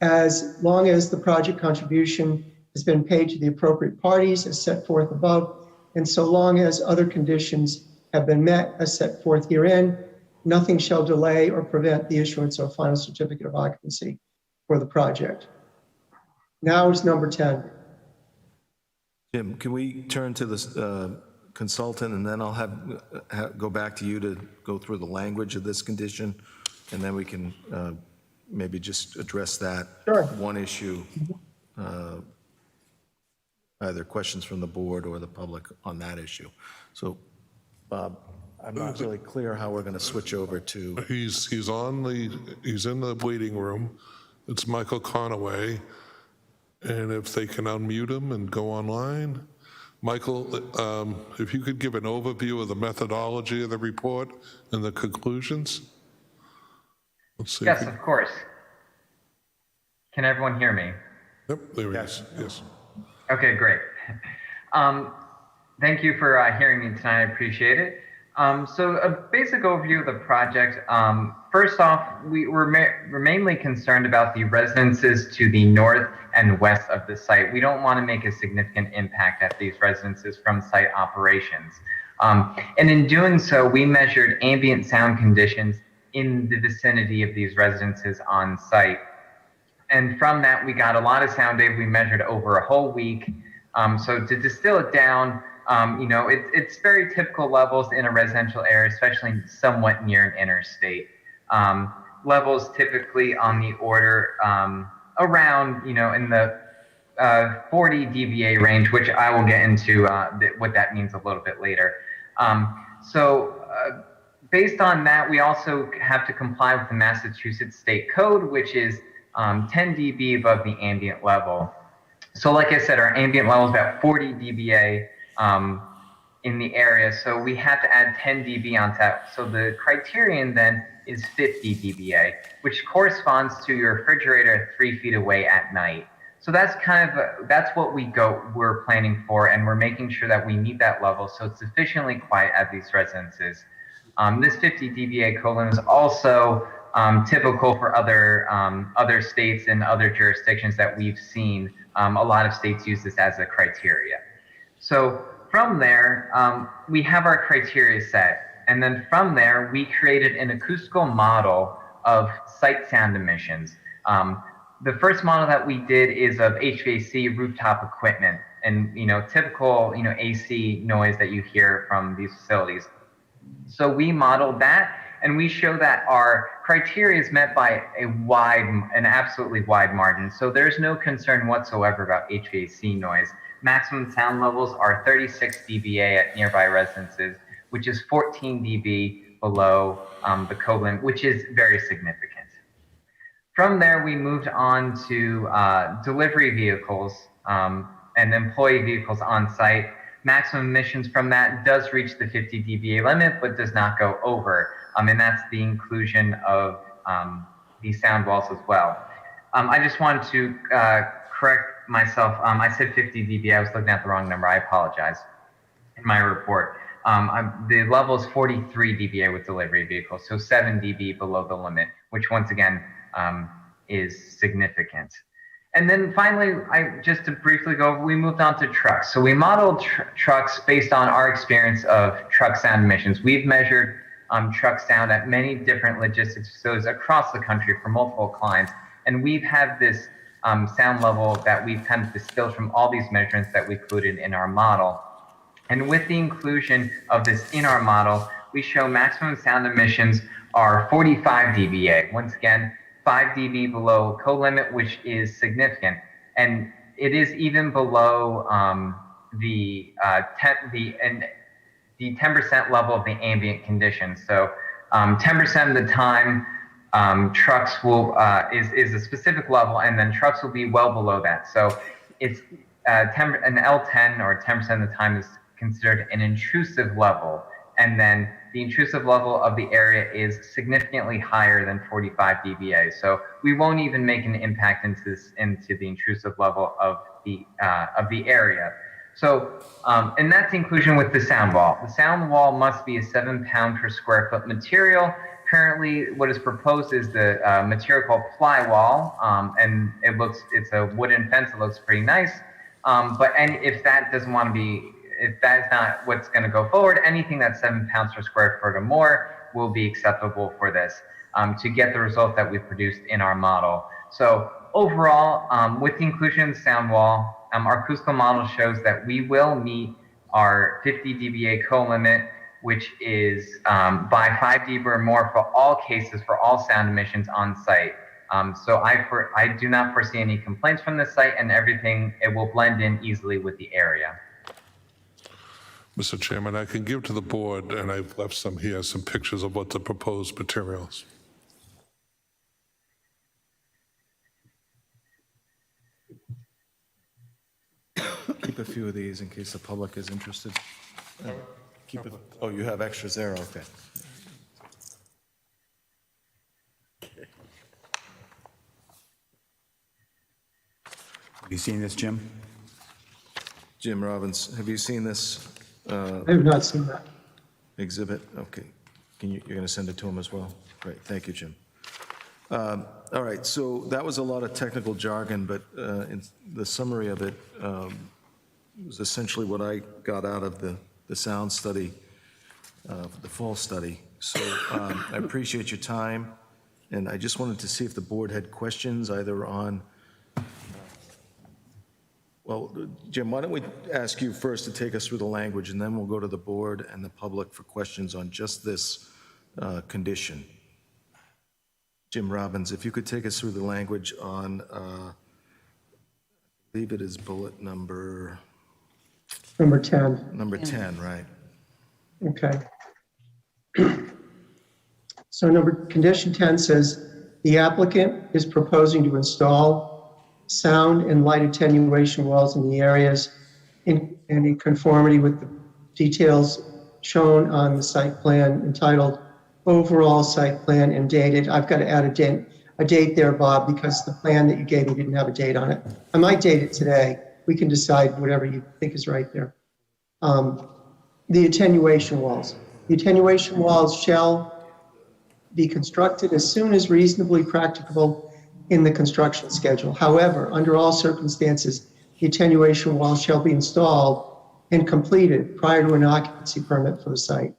as long as the project contribution has been paid to the appropriate parties as set forth above, and so long as other conditions have been met as set forth herein, nothing shall delay or prevent the issuance of a final certificate of occupancy for the project. Now is number 10. Jim, can we turn to this consultant, and then I'll go back to you to go through the language of this condition, and then we can maybe just address that Sure. one issue, either questions from the board or the public on that issue. So, Bob, I'm not really clear how we're going to switch over to, He's in the waiting room. It's Michael Conaway. And if they can unmute him and go online. Michael, if you could give an overview of the methodology of the report and the conclusions? Let's see. Yes, of course. Can everyone hear me? Yep, there he is. Yes. Okay, great. Thank you for hearing me tonight. I appreciate it. So a basic overview of the project. First off, we're mainly concerned about the residences to the north and west of the site. We don't want to make a significant impact at these residences from site operations. And in doing so, we measured ambient sound conditions in the vicinity of these residences on site. And from that, we got a lot of sound data we measured over a whole week. So to distill it down, it's very typical levels in a residential area, especially somewhat near an interstate. Levels typically on the order around, in the 40 dBA range, which I will get into what that means a little bit later. Based on that, we also have to comply with the Massachusetts State Code, which is 10 dB above the ambient level. So like I said, our ambient level is about 40 dBA in the area. So we have to add 10 dB onto that. So the criterion then is 50 dBA, which corresponds to your refrigerator 3 feet away at night. So that's that's what we're planning for, and we're making sure that we meet that level so it's sufficiently quiet at these residences. This 50 dBA colon is also typical for other states and other jurisdictions that we've seen. A lot of states use this as a criteria. So from there, we have our criteria set. And then from there, we created an acoustical model of site sound emissions. The first model that we did is of HVAC rooftop equipment and, typical, AC noise that you hear from these facilities. So we modeled that, and we show that our criteria is met by an absolutely wide margin. So there's no concern whatsoever about HVAC noise. Maximum sound levels are 36 dBA at nearby residences, which is 14 dB below the code limit, which is very significant. From there, we moved on to delivery vehicles and employee vehicles on site. Maximum emissions from that does reach the 50 dBA limit, but does not go over. And that's the inclusion of the sound walls as well. I just wanted to correct myself. I said 50 dBA. I was looking at the wrong number. I apologize. In my report, the level is 43 dBA with delivery vehicles, so 7 dB below the limit, which once again is significant. And then finally, just to briefly go over, we moved on to trucks. So we modeled trucks based on our experience of truck sound emissions. We've measured truck sound at many different logistics facilities across the country for multiple clients. And we've had this sound level that we've kind of distilled from all these measurements that we included in our model. And with the inclusion of this in our model, we show maximum sound emissions are 45 dBA. Once again, 5 dB below code limit, which is significant. And it is even below the 10% level of the ambient conditions. So 10% of the time, trucks will, is a specific level, and then trucks will be well below that. So it's an L10 or 10% of the time is considered an intrusive level. And then the intrusive level of the area is significantly higher than 45 dBA. So we won't even make an impact into the intrusive level of the area. So, and that's inclusion with the sound wall. The sound wall must be a 7 pound per square foot material. Currently, what is proposed is the material called plywall, and it's a wooden fence. It looks pretty nice. If that doesn't want to be, if that's not what's going to go forward, anything that's 7 pounds per square foot or more will be acceptable for this to get the result that we produced in our model. So overall, with the inclusion of the sound wall, our acoustical model shows that we will meet our 50 dBA co-limit, which is by 5 dB or more for all cases for all sound emissions on site. So I do not foresee any complaints from this site, and everything, it will blend in easily with the area. Mr. Chairman, I can give to the board, and I've left some here, some pictures of what the proposed materials. Keep a few of these in case the public is interested. Keep it. Oh, you have extras there? Okay. Have you seen this, Jim? Jim Robbins, have you seen this I have not seen that. exhibit? Okay. You're going to send it to him as well? Great. Thank you, Jim. All right. So that was a lot of technical jargon, but in the summary of it was essentially what I got out of the sound study, the fall study. So I appreciate your time, and I just wanted to see if the board had questions either on. Well, Jim, why don't we ask you first to take us through the language, and then we'll go to the board and the public for questions on just this condition. Jim Robbins, if you could take us through the language on, I believe it is bullet number 10. Number 10, right? Okay. So condition 10 says, the applicant is proposing to install sound and light attenuation walls in the areas in conformity with the details shown on the site plan entitled overall site plan and dated. I've got to add a date there, Bob, because the plan that you gave me didn't have a date on it. I might date it today. We can decide whatever you think is right there. The attenuation walls. The attenuation walls shall be constructed as soon as reasonably practicable in the construction schedule. However, under all circumstances, the attenuation wall shall be installed and completed prior to an occupancy permit for the site.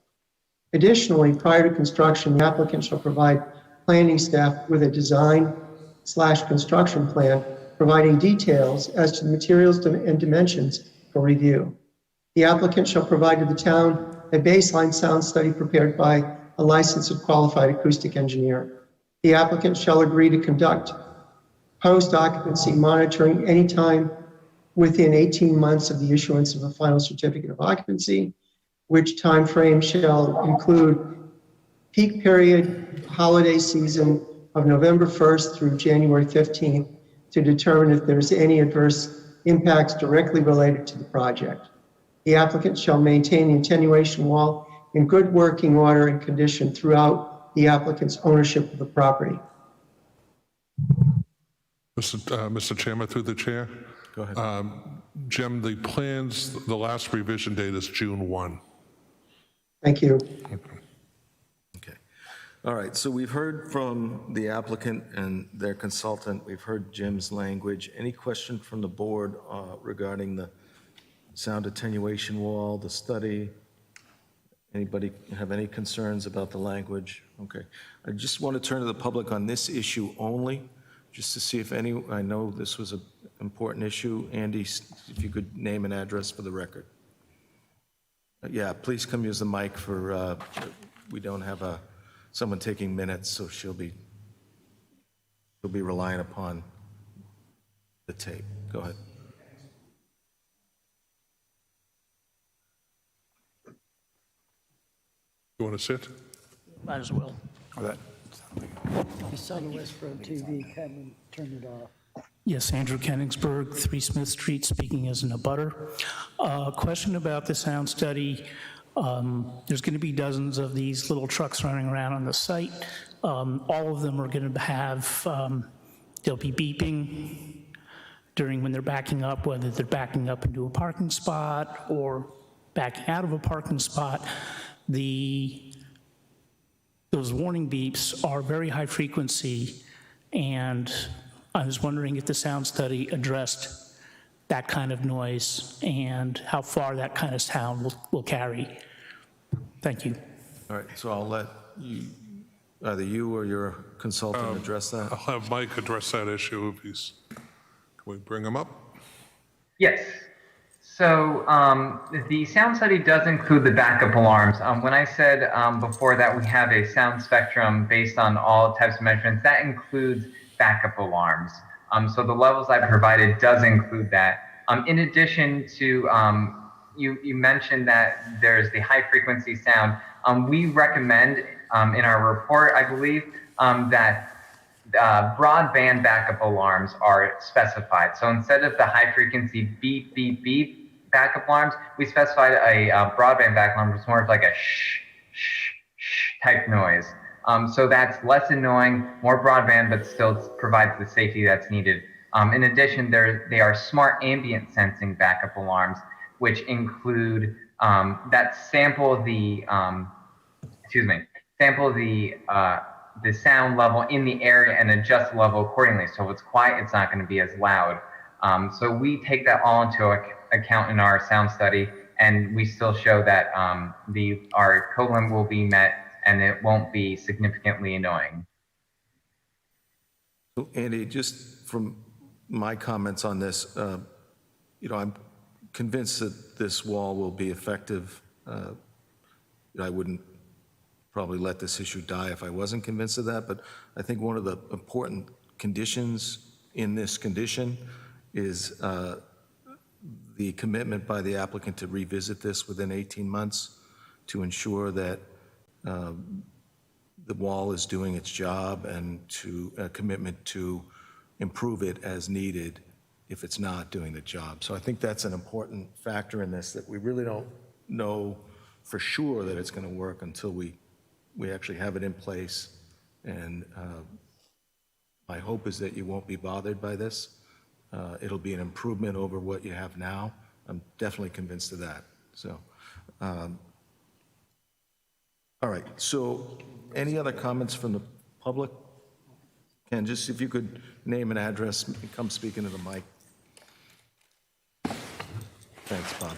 Additionally, prior to construction, the applicant shall provide planning staff with a design, construction plan, providing details as to the materials and dimensions for review. The applicant shall provide to the town a baseline sound study prepared by a licensed and qualified acoustic engineer. The applicant shall agree to conduct post-occupancy monitoring anytime within 18 months of the issuance of a final certificate of occupancy, which time frame shall include peak period holiday season of November 1st through January 15th to determine if there's any adverse impacts directly related to the project. The applicant shall maintain the attenuation wall in good working order and condition throughout the applicant's ownership of the property. Mr. Chairman, through the chair. Go ahead. Jim, the plans, the last revision date is June 1. Thank you. Okay. All right, so we've heard from the applicant and their consultant. We've heard Jim's language. Any question from the board regarding the sound attenuation wall, the study? Anybody have any concerns about the language? Okay. I just want to turn to the public on this issue only, just to see if any, I know this was an important issue. Andy, if you could name and address for the record. Yeah, please come use the mic for, we don't have someone taking minutes, so she'll be relying upon the tape. Go ahead. You want to sit? Might as well. That- I saw the Westboro TV, haven't turned it off. Yes, Andrew Kenningsburg, 3 Smith Street, speaking as an abutter. Question about the sound study. There's going to be dozens of these little trucks running around on the site. All of them are going to have, they'll be beeping during when they're backing up, whether they're backing up into a parking spot or backing out of a parking spot. Those warning beeps are very high frequency, and I was wondering if the sound study addressed that kind of noise and how far that kind of sound will carry. Thank you. All right, so I'll let you, either you or your consultant address that. I'll have Mike address that issue if he's, can we bring him up? Yes. So the sound study does include the backup alarms. When I said before that we have a sound spectrum based on all types of measurements, that includes backup alarms. So the levels I provided does include that. In addition to, you mentioned that there's the high frequency sound. We recommend in our report, I believe, that broadband backup alarms are specified. So instead of the high frequency beep, beep, beep backup alarms, we specified a broadband backup alarm, which is more of like a shh, shh, shh type noise. So that's less annoying, more broadband, but still provides the safety that's needed. In addition, they are smart ambient sensing backup alarms, which include that sample the sound level in the area and adjust the level accordingly. So if it's quiet, it's not going to be as loud. So we take that all into account in our sound study, and we still show that our code limit will be met and it won't be significantly annoying. So Andy, just from my comments on this, I'm convinced that this wall will be effective. I wouldn't probably let this issue die if I wasn't convinced of that, but I think one of the important conditions in this condition is the commitment by the applicant to revisit this within 18 months to ensure that the wall is doing its job, and to a commitment to improve it as needed if it's not doing the job. So I think that's an important factor in this, that we really don't know for sure that it's going to work until we actually have it in place. And my hope is that you won't be bothered by this. It'll be an improvement over what you have now. I'm definitely convinced of that. So, all right, so any other comments from the public? Ken, just if you could name and address, and come speak into the mic. Thanks, Bob.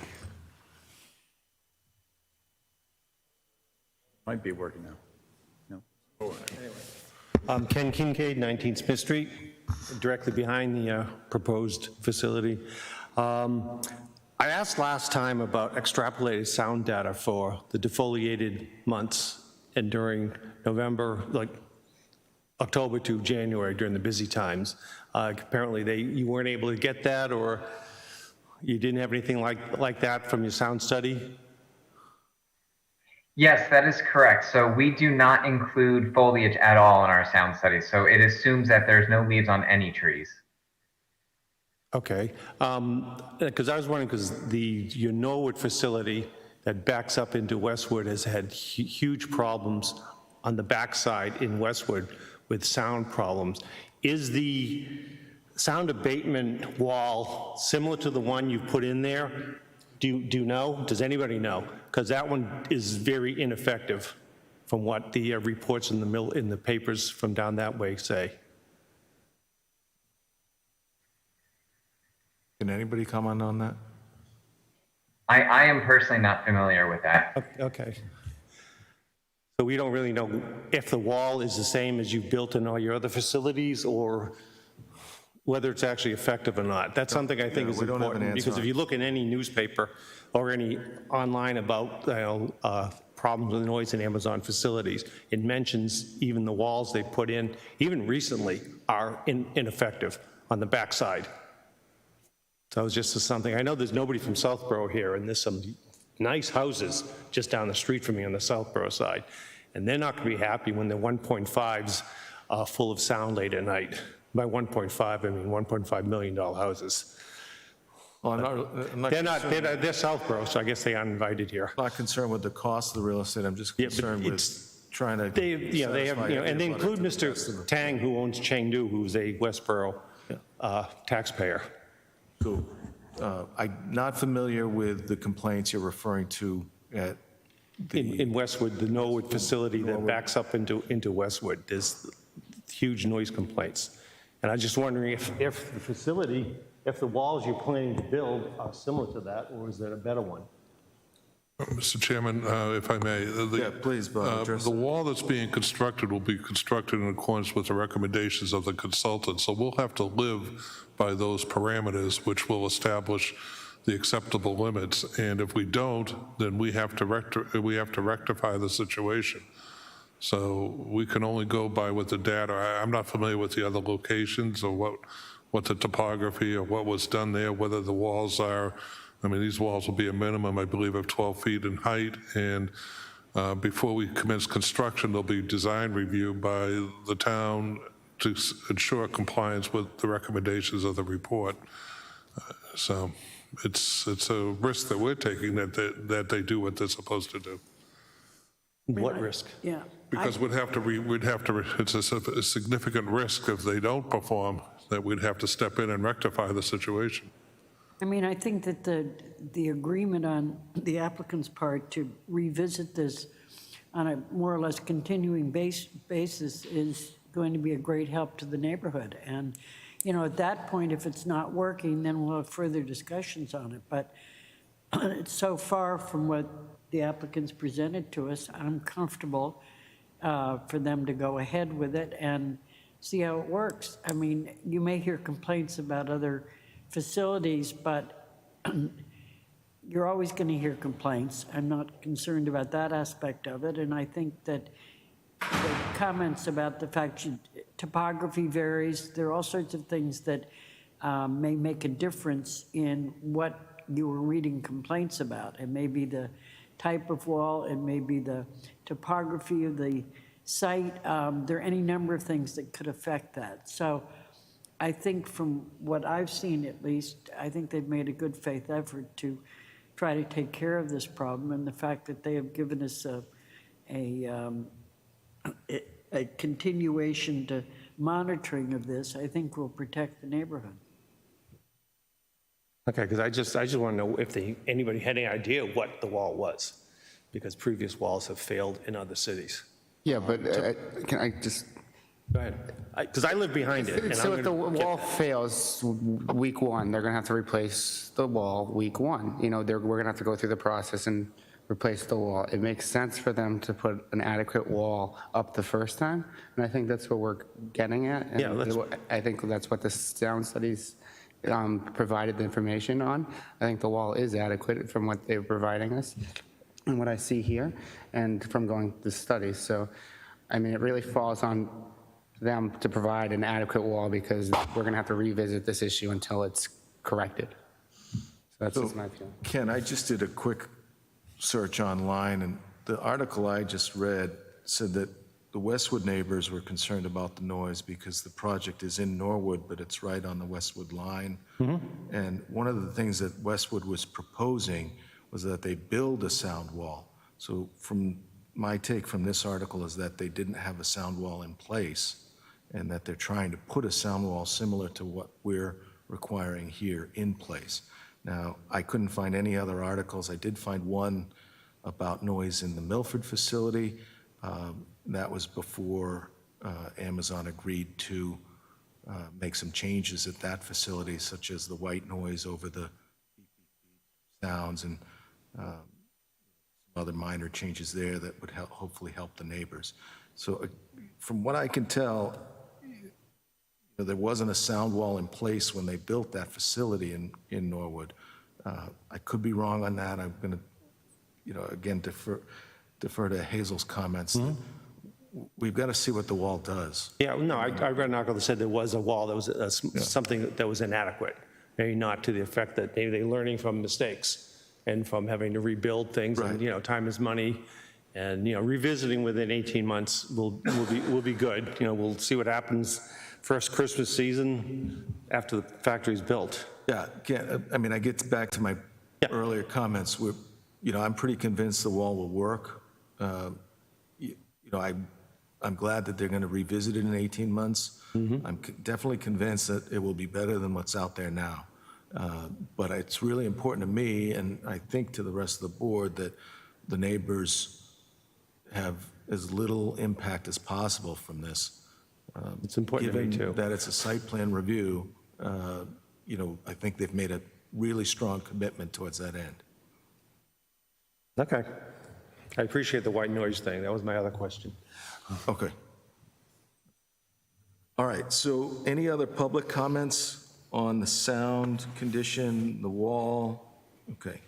Might be working now. No? Ken Kincaid, 19 Smith Street. directly behind the proposed facility. I asked last time about extrapolated sound data for the defoliated months and during November, like October to January during the busy times. Apparently you weren't able to get that, or you didn't have anything like that from your sound study? Yes, that is correct. So we do not include foliage at all in our sound study. So it assumes that there's no leaves on any trees. Okay, because I was wondering, because your Norwood facility that backs up into Westwood has had huge problems on the backside in Westwood with sound problems. Is the sound abatement wall similar to the one you put in there? Do you know? Does anybody know? Because that one is very ineffective from what the reports in the papers from down that way say. Can anybody comment on that? I am personally not familiar with that. Okay. So we don't really know if the wall is the same as you've built in all your other facilities, or whether it's actually effective or not. That's something I think is we don't have an important, answer because if on you look in any newspaper or any online about problems with noise in Amazon facilities, it mentions even the walls they put in, even recently, are ineffective on the backside. So it's just something, I know there's nobody from Southborough here, and there's some nice houses just down the street from me on the Southborough side, and they're not gonna be happy when the 1.5s are full of sound late at night. By 1.5, I mean $1.5 million houses. Well, They're Southborough, so I guess they aren't invited here. I'm not concerned with the cost of the real estate, I'm just Yeah, but concerned with trying to They have, satisfy and they everybody include to the best of Mr. the- Tang, who owns Chengdu, who's a Westboro taxpayer. So, I'm not familiar with the complaints you're referring to at In Westwood, the Norwood facility that backs up into Westwood, there's huge noise complaints. And I'm just wondering if the facility, if the walls you're planning to build are similar to that, or is there a better one? Mr. Chairman, if I may. Yeah, please, Bob, address The it. wall that's being constructed will be constructed in accordance with the recommendations of the consultant, so we'll have to live by those parameters, which will establish the acceptable limits, and if we don't, then we have to rectify the situation. So we can only go by what the data, I'm not familiar with the other locations or what the topography or what was done there, whether the walls are, I mean, these walls will be a minimum, I believe, of 12 feet in height, and before we commence construction, there'll be design review by the town to ensure compliance with the recommendations of the report. So it's a risk that we're taking that they do what they're supposed to do. What risk? Yeah. Because it's a significant risk if they don't perform, that we'd have to step in and rectify the situation. I mean, I think that the agreement on the applicant's part to revisit this on a more or less continuing basis is going to be a great help to the neighborhood. And, you know, at that point, if it's not working, then we'll have further discussions on it. But it's so far from what the applicants presented to us, I'm comfortable for them to go ahead with it and see how it works. I mean, you may hear complaints about other facilities, but you're always going to hear complaints. I'm not concerned about that aspect of it. And I think that the comments about the fact topography varies, there are all sorts of things that may make a difference in what you were reading complaints about. It may be the type of wall, it may be the topography of the site. There are any number of things that could affect that. So I think from what I've seen, at least, I think they've made a good faith effort to try to take care of this problem. And the fact that they have given us a continuation to monitoring of this, I think will protect the neighborhood. Okay, because I just want to know if anybody had any idea what the wall was, because previous walls have failed in other cities. Yeah, but can I just, Go ahead. Because I live behind it. and so I'm if the gonna get wall that. fails week one, they're gonna have to replace the wall week one. You know, we're gonna have to go through the process and replace the wall. It makes sense for them to put an adequate wall up the first time, and I think that's what we're getting at. And Yeah, I think that's what the sound studies provided the information on. I think the wall is adequate from what they're providing us and what I see here and from going to studies. So, I mean, it really falls on them to provide an adequate wall because we're going to have to revisit this issue until it's corrected. So that's just my feeling. Ken, I just did a quick search online, and the article I just read said that the Westwood neighbors were concerned about the noise because the project is in Norwood, but it's right on the Westwood line. And one of the things that Westwood was proposing was that they build a sound wall. So from my take from this article is that they didn't have a sound wall in place and that they're trying to put a sound wall similar to what we're requiring here in place. Now, I couldn't find any other articles. I did find one about noise in the Milford facility. That was before Amazon agreed to make some changes at that facility, such as the white noise over the sounds and other minor changes there that would hopefully help the neighbors. So from what I can tell, there wasn't a sound wall in place when they built that facility in Norwood. I could be wrong on that. I'm going to, again, defer to Hazel's comments. We've got to see what the wall does. Yeah, no, I read an article that said there was a wall that was something that was inadequate. Maybe not to the effect that maybe they're learning from mistakes and from having to rebuild things. Right. And, time is money. And, revisiting within 18 months will be good. We'll see what happens first Christmas season after the factory's built. Yeah, I mean, I get back to my earlier comments. I'm pretty convinced the wall will work. I'm glad that they're going to revisit it in 18 months. I'm definitely convinced that it will be better than what's out there now. But it's really important to me, and I think to the rest of the board, that the neighbors have as little impact as possible from this. It's important to me, too. Given that it's a site plan review, I think they've made a really strong commitment towards that end. Okay. I appreciate the white noise thing. That was my other question. Okay. All right, so any other public comments on the sound condition, the wall? Okay.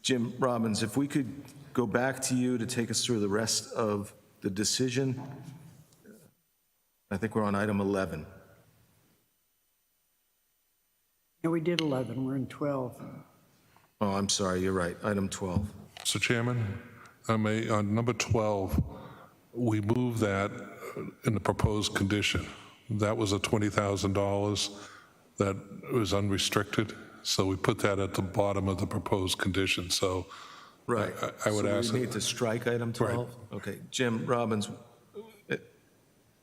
Jim Robbins, if we could go back to you to take us through the rest of the decision. I think we're on item 11. Yeah, we did 11, we're in 12. Oh, I'm sorry, you're right, item 12. Mr. Chairman, on number 12, we move that in the proposed condition. That was a $20,000 that was unrestricted, so we put that at the bottom of the proposed condition. So Right. I would ask. So we need to strike item 12? Right. Okay, Jim Robbins,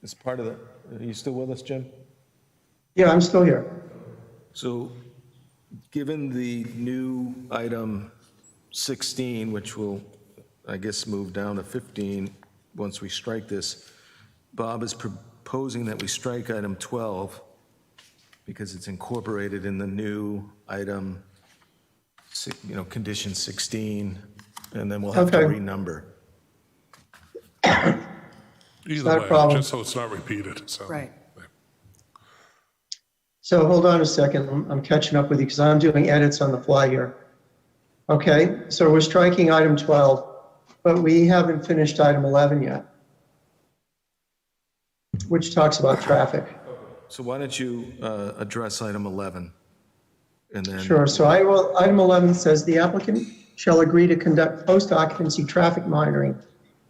as part of the, are you still with us, Jim? Yeah, I'm still here. So, given the new item 16, which will, I guess, move down to 15 once we strike this, Bob is proposing that we strike item 12 because it's incorporated in the new item, condition 16, and then we'll have to renumber. Either way, problem. just so it's not repeated. So. Right. So hold on a second, I'm catching up with you because I'm doing edits on the fly here. Okay, so we're striking item 12, but we haven't finished item 11 yet, which talks about traffic. So why don't you address item 11? And then. Sure, so item 11 says the applicant shall agree to conduct post-occupancy traffic monitoring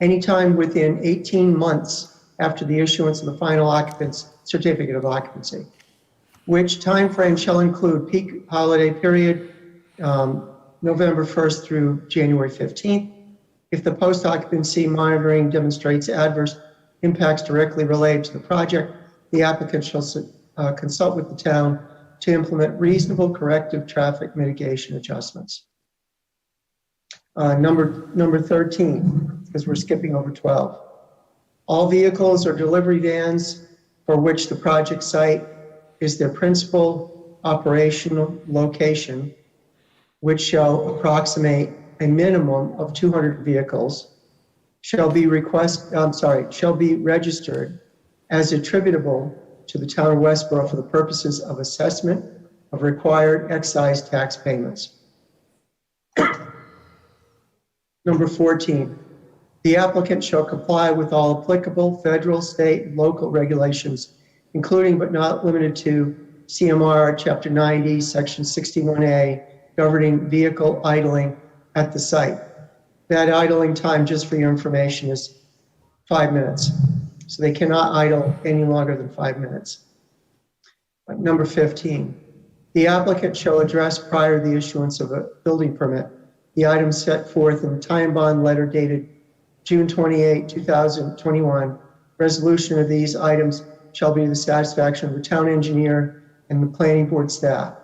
anytime within 18 months after the issuance of the final certificate of occupancy, which timeframe shall include peak holiday period, November 1st through January 15th. If the post-occupancy monitoring demonstrates adverse impacts directly related to the project, the applicant shall consult with the town to implement reasonable corrective traffic mitigation adjustments. Number 13, because we're skipping over 12. All vehicles or delivery vans for which the project site is their principal operational location, which shall approximate a minimum of 200 vehicles shall be registered as attributable to the town of Westboro for the purposes of assessment of required excise tax payments. Number 14, the applicant shall comply with all applicable federal, state, and local regulations, including but not limited to CMR Chapter 90, Section 61A, governing vehicle idling at the site. That idling time, just for your information, is 5 minutes. So they cannot idle any longer than 5 minutes. Number 15, the applicant shall address prior to the issuance of a building permit the items set forth in the time bond letter dated June 28, 2021. Resolution of these items shall be to the satisfaction of the town engineer and the planning board staff.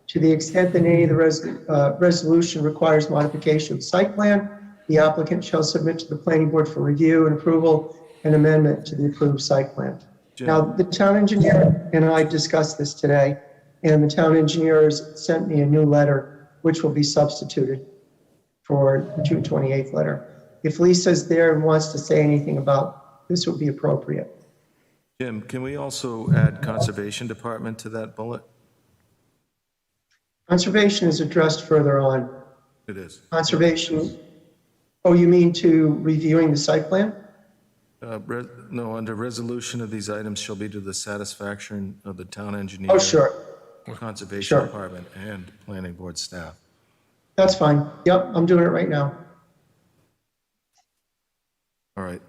To the extent that any of the resolution requires modification of the site plan, the applicant shall submit to the planning board for review and approval an amendment to the approved site plan. Jim. Now, the town engineer and I discussed this today, and the town engineer has sent me a new letter, which will be substituted for the June 28th letter. If Lisa's there and wants to say anything about this, would be appropriate. Jim, can we also add Conservation Department to that bullet? Conservation is addressed further on. It is. Conservation, oh, you mean to reviewing the site plan? No, under resolution of these items shall be to the satisfaction of the town engineer. Oh, sure. Conservation Sure. Department and planning board staff. That's fine. Yep, I'm doing it right now. All right.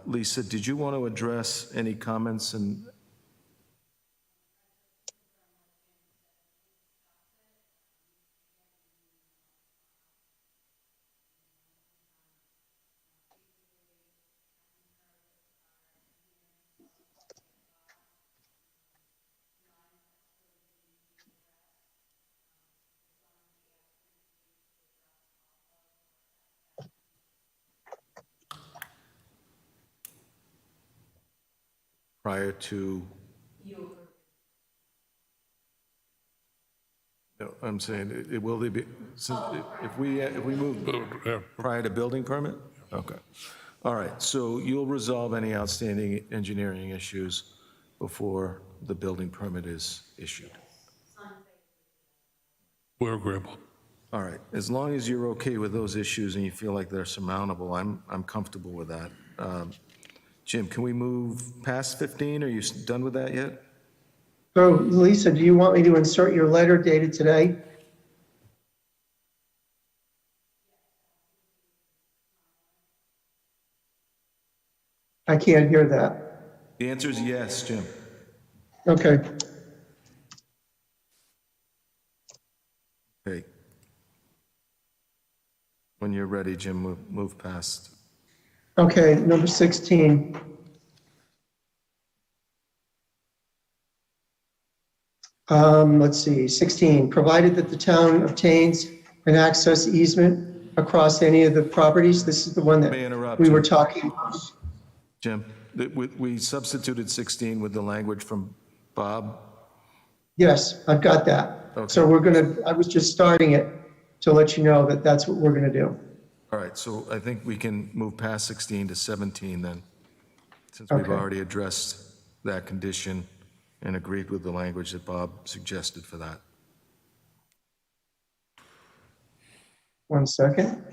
Lisa, did you want to address any comments and prior to? No, I'm saying, it will they be, if we move prior to building permit? Okay. All right, so you'll resolve any outstanding engineering issues before the building permit is issued? We're agreeable. All right, as long as you're okay with those issues and you feel like they're surmountable, I'm comfortable with that. Jim, can we move past 15? Are you done with that yet? So, Lisa, do you want me to insert your letter dated today? I can't hear that. The answer is yes, Jim. Okay. Okay. When you're ready, Jim, move past. Okay, number 16. Let's see, 16, provided that the town obtains an access easement across any of the properties. This is the one that May interrupt we you. were talking about. Jim, we substituted 16 with the language from Bob. Yes, I've got that. Okay. So I was just starting it to let you know that that's what we're gonna do. All right, so I think we can move past 16 to 17 then, since we've Okay. already addressed that condition and agreed with the language that Bob suggested for that. 1 second.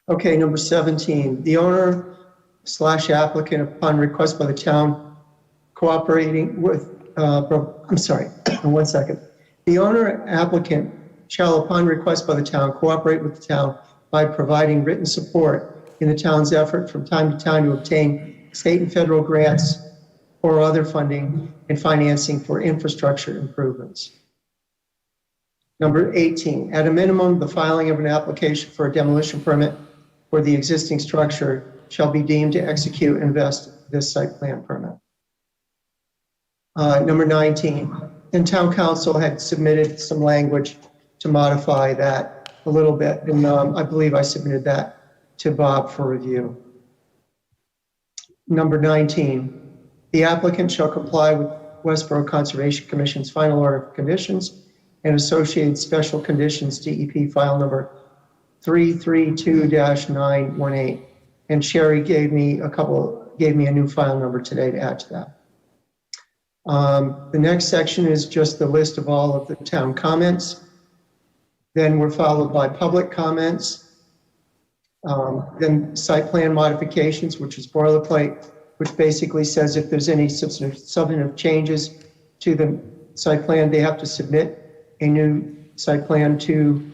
Okay, number 17, the owner / applicant upon request by the town cooperating with, I'm sorry, 1 second. The owner applicant shall upon request by the town cooperate with the town by providing written support in the town's effort from time to time to obtain state and federal grants or other funding and financing for infrastructure improvements. Number 18, at a minimum, the filing of an application for a demolition permit for the existing structure shall be deemed to execute and invest this site plan permit. Number 19, and town council had submitted some language to modify that a little bit, and I believe I submitted that to Bob for review. Number 19, the applicant shall comply with Westboro Conservation Commission's final order of conditions and associated special conditions, DEP file number 332-918. And Sherry gave me a new file number today to add to that. The next section is just the list of all of the town comments. Then we're followed by public comments. Then site plan modifications, which is boilerplate, which basically says if there's any substantive changes to the site plan, they have to submit a new site plan to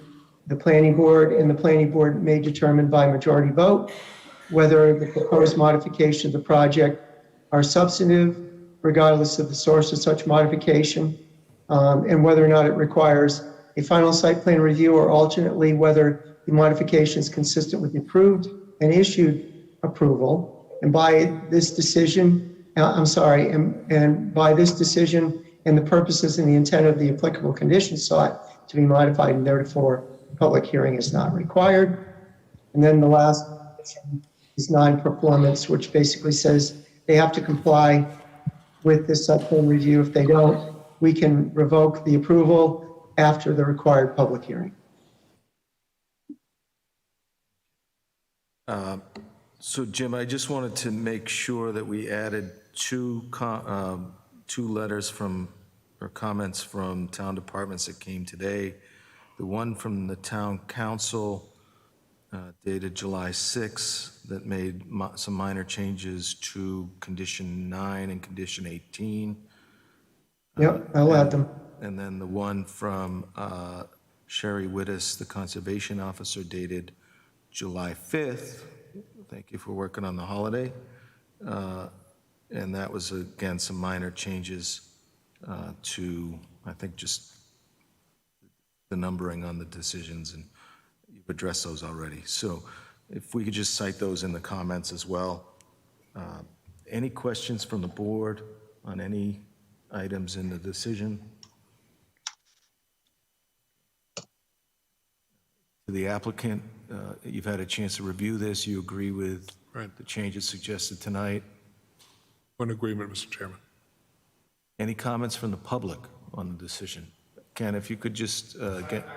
the planning board, and the planning board may determine by majority vote whether the proposed modification of the project are substantive, regardless of the source of such modification, and whether or not it requires a final site plan review, or alternately whether the modification is consistent with the approved and issued approval. And by this decision, and by this decision and the purposes and the intent of the applicable conditions sought to be modified, and therefore public hearing is not required. And then the last condition is non-performance, which basically says they have to comply with this site plan review. If they don't, we can revoke the approval after the required public hearing. So Jim, I just wanted to make sure that we added two letters from, or comments from town departments that came today. The one from the town council dated July 6 that made some minor changes to condition 9 and condition 18. Yep, I'll add them. And then the one from Sherry Wittes, the conservation officer, dated July 5th. Thank you for working on the holiday. And that was, again, some minor changes to, I think, just the numbering on the decisions, and you've addressed those already. So if we could just cite those in the comments as well. Any questions from the board on any items in the decision? To the applicant, you've had a chance to review this. You agree with the changes suggested tonight? We're in agreement, Mr. Chairman. Any comments from the public on the decision? Ken, if you could just get...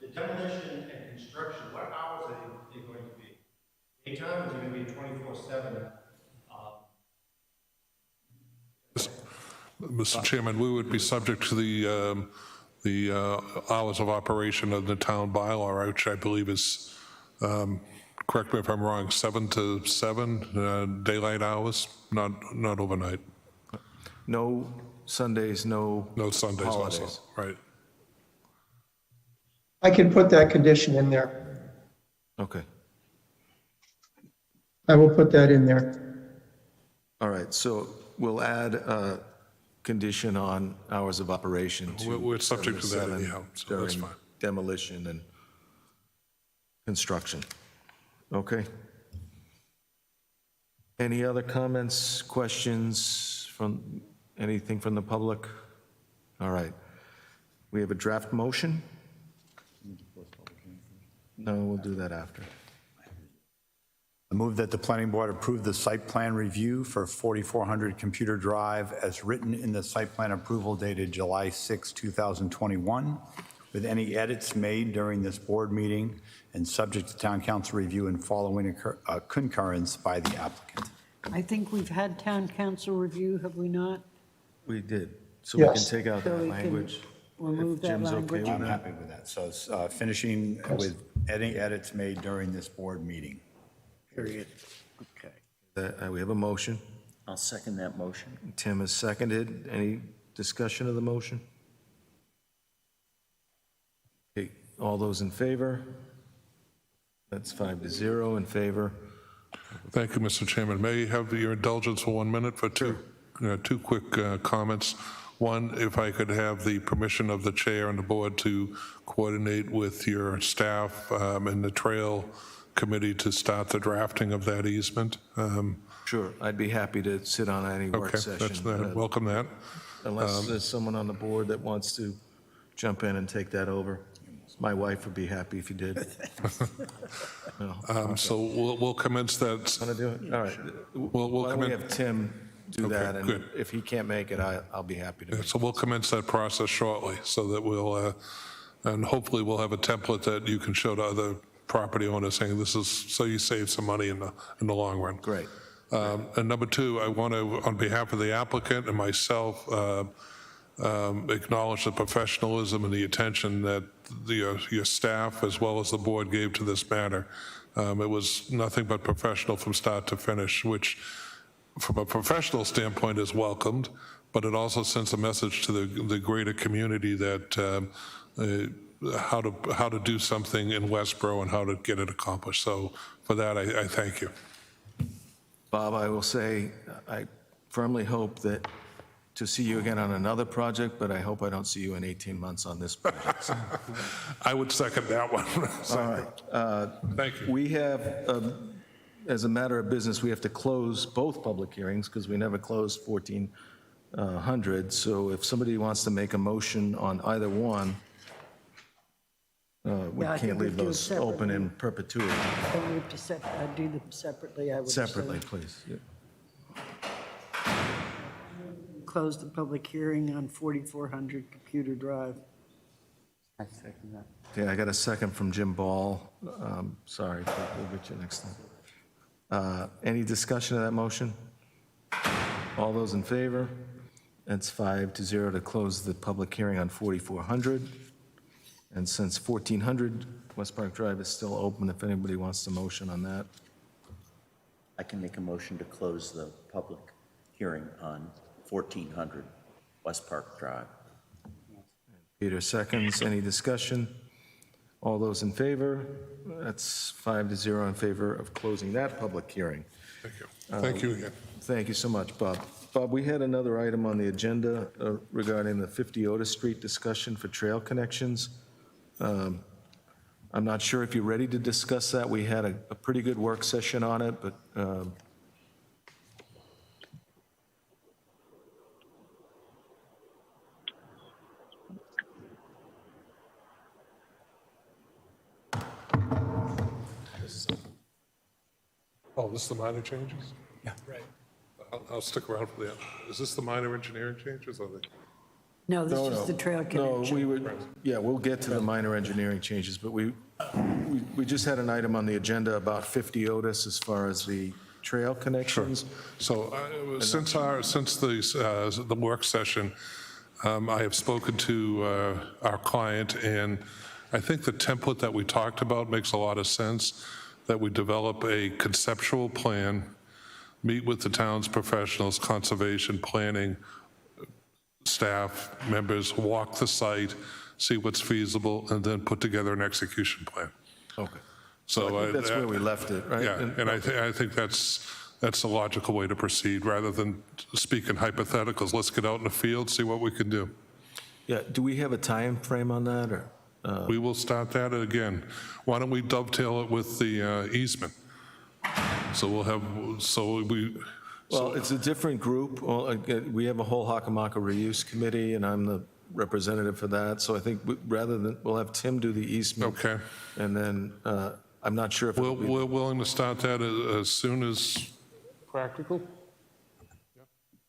The demolition and construction, what hours are they going to be? Daytime, or is it going to be 24/7? Mr. Chairman, we would be subject to the hours of operation of the town bylaw, which I believe is, correct me if I'm wrong, 7 to 7 daylight hours, not overnight. No Sundays, no Sundays holidays. also, right. I can put that condition in there. Okay. I will put that in there. All right, so we'll add a condition on hours of operation to... We're subject to that 7 anyhow, so that's during fine. demolition and construction. Okay. Any other comments, questions from, anything from the public? All right. We have a draft motion? No, we'll do that after. I move that the planning board approve the site plan review for 4400 Computer Drive as written in the site plan approval dated July 6, 2021, with any edits made during this board meeting and subject to town council review and following concurrence by the applicant. I think we've had town council review, have we not? We did. So we can Yes. take out So that we can language. remove If that Jim's okay language. with I'm that. happy with that. So it's finishing with any edits made during this board meeting. Period. Okay. We have a motion. I'll second that motion. Tim has seconded. Any discussion of the motion? Okay, all those in favor? That's 5-0 in favor. Thank you, Mr. Chairman. May I have your indulgence for 1 minute for two quick comments. One, if I could have the permission of the chair and the board to coordinate with your staff and the trail committee to start the drafting of that easement. Sure, I'd be happy to sit on any work Okay, session. welcome that. Unless there's someone on the board that wants to jump in and take that over. My wife would be happy if you did. No. So we'll commence that. Want to do it? All right. We'll Why don't we commence. have Tim do Okay, that, and good. if he can't make it, I'll be happy to. So we'll commence that process shortly, so that we'll, and hopefully we'll have a template that you can show to other property owners saying this is, so you save some money in the long run. Great. And number two, I want to, on behalf of the applicant and myself, acknowledge the professionalism and the attention that your staff as well as the board gave to this matter. It was nothing but professional from start to finish, which from a professional standpoint is welcomed, but it also sends a message to the greater community that how to do something in Westboro and how to get it accomplished. So for that, I thank you. Bob, I will say, I firmly hope that to see you again on another project, but I hope I don't see you in 18 months on this project. I would second that one. All right. Thank you. We have, as a matter of business, we have to close both public hearings because we never closed 1400. So if somebody wants to make a motion on either one, we Yeah, I think can't we leave do it those open separately. in perpetuity. Don't we have to do them separately, I would say. Separately, please. Yeah. Close the public hearing on 4400 Computer Drive. I second that. Yeah, I got a second from Jim Ball. Sorry, but we'll get you next time. Any discussion of that motion? All those in favor? That's 5-0 to close the public hearing on 4400. And since 1400 West Park Drive is still open, if anybody wants to motion on that. I can make a motion to close the public hearing on 1400 West Park Drive. Peter seconds. Any discussion? All those in favor? That's 5-0 in favor of closing that public hearing. Thank you. Thank you again. Thank you so much, Bob. Bob, we had another item on the agenda regarding the 50 Otis Street discussion for trail connections. I'm not sure if you're ready to discuss that. We had a pretty good work session on it, but Oh, this is the minor changes? Yeah. Right. I'll stick around for the end. Is this the minor engineering changes or the? No, this is the trail No, connection. we would, yeah, we'll get to the minor engineering changes, but we just had an item on the agenda about 50 Otis as far as the trail connections. So since the work session, I have spoken to our client, and I think the template that we talked about makes a lot of sense, that we develop a conceptual plan, meet with the town's professionals, conservation, planning, staff members, walk the site, see what's feasible, and then put together an execution plan. Okay. So I think that's where we left it, right? Yeah, and I think that's a logical way to proceed, rather than speak in hypotheticals. Let's get out in the field, see what we can do. Yeah, do we have a time frame on that, or? We will start that again. Why don't we dovetail it with the easement? So we'll have, Well, it's a different group. Well, again, we have a whole Hockomock reuse committee, and I'm the representative for that. So I think rather than, we'll have Tim do the easement. Okay. And then I'm not sure if. We're willing to start that as soon as practical?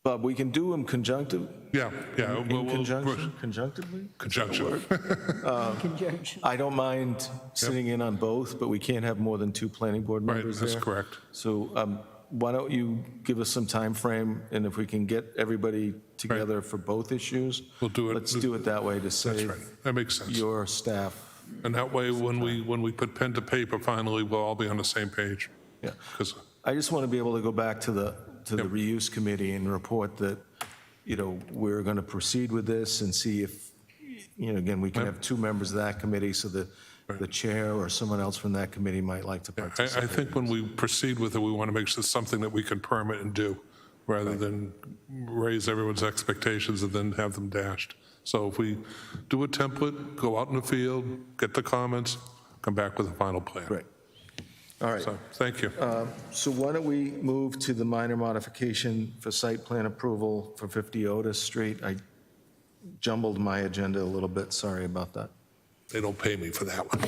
Bob, we can do them conjunctive. Yeah. In conjunction, conjunctively? Conjunction. Conjunction. I don't mind sitting in on both, but we can't have more than 2 planning board members there. That's correct. So why don't you give us some time frame, and if we can get everybody together for both issues, We'll do it. Let's do it that way to That's save right. That makes sense. your staff. And that way, when we put pen to paper, finally, we'll all be on the same page. Yeah. 'Cause I just want to be able to go back to the Yep. reuse committee and report that, we're going to proceed with this and see if, again, we can have 2 members of that committee, so the chair or someone else from that committee might like to participate. I think when we proceed with it, we want to make sure it's something that we can permit and do, rather than raise everyone's expectations and then have them dashed. So if we do a template, go out in the field, get the comments, come back with a final plan. Great. All right. So, thank you. So why don't we move to the minor modification for site plan approval for 50 Otis Street? I jumbled my agenda a little bit, sorry about that. They don't pay me for that one.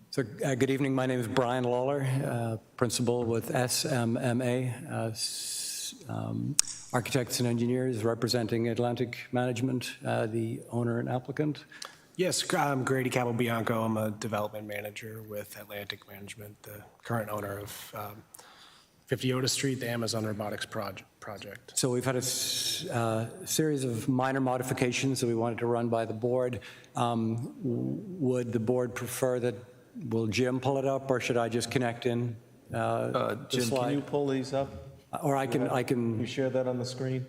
So, good evening. My name is Brian Lawler, principal with SMMA, Architects and Engineers, representing Atlantic Management, the owner and applicant. Yes, I'm Grady Capobianco. I'm a development manager with Atlantic Management, the current owner of 50 Otis Street, the Amazon Robotics project. So we've had a series of minor modifications that we wanted to run by the board. Would the board prefer that, will Jim pull it up, or should I just connect in the Jim, slide? can you pull these up? Or I can. Can you share that on the screen?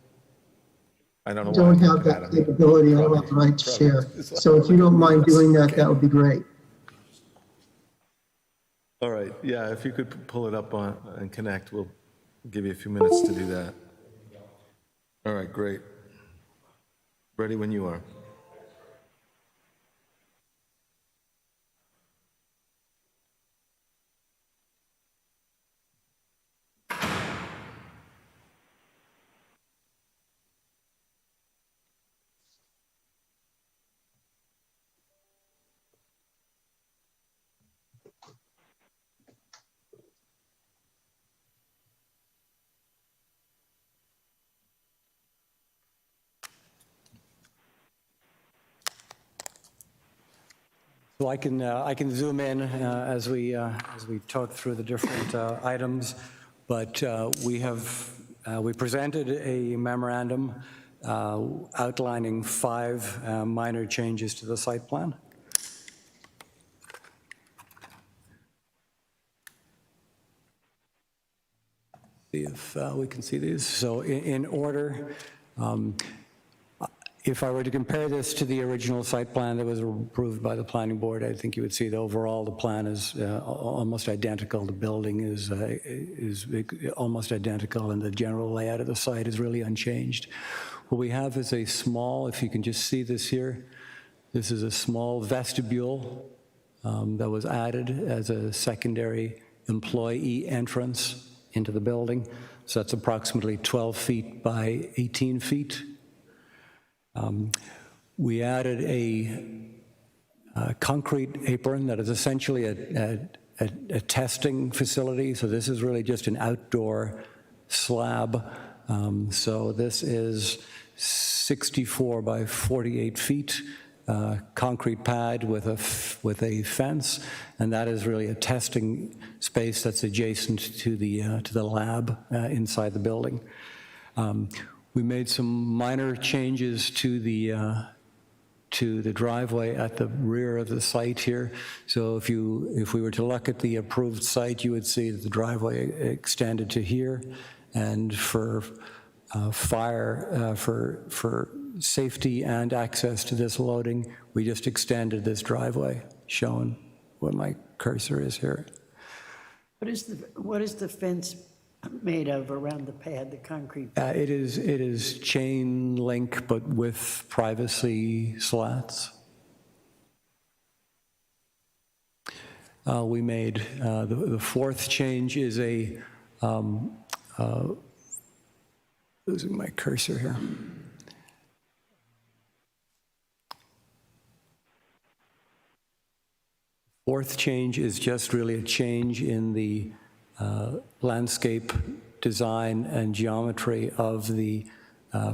I don't know. I don't have that capability. I don't have the right to share. So if you don't mind doing that, that would be great. All right, yeah, if you could pull it up on and connect, we'll give you a few minutes to do that. All right, great. Ready when you are. So I can zoom in as we talk through the different items, but we presented a memorandum outlining 5 minor changes to the site plan. See if we can see these. So in order, if I were to compare this to the original site plan that was approved by the planning board, I think you would see that overall the plan is almost identical. The building is almost identical, and the general layout of the site is really unchanged. What we have is a small, if you can just see this here, this is a small vestibule that was added as a secondary employee entrance into the building. So that's approximately 12 feet by 18 feet. We added a concrete apron that is essentially a testing facility. So this is really just an outdoor slab. So this is 64 by 48 feet, concrete pad with a fence, and that is really a testing space that's adjacent to the lab inside the building. We made some minor changes to the driveway at the rear of the site here. So if we were to look at the approved site, you would see that the driveway extended to here, and for safety and access to this loading, we just extended this driveway, shown where my cursor is here. What is the fence made of around the pad, the concrete? It is chain link, but with privacy slats. We made the 4th change is a losing my cursor here. Fourth change is just really a change in the landscape design and geometry of the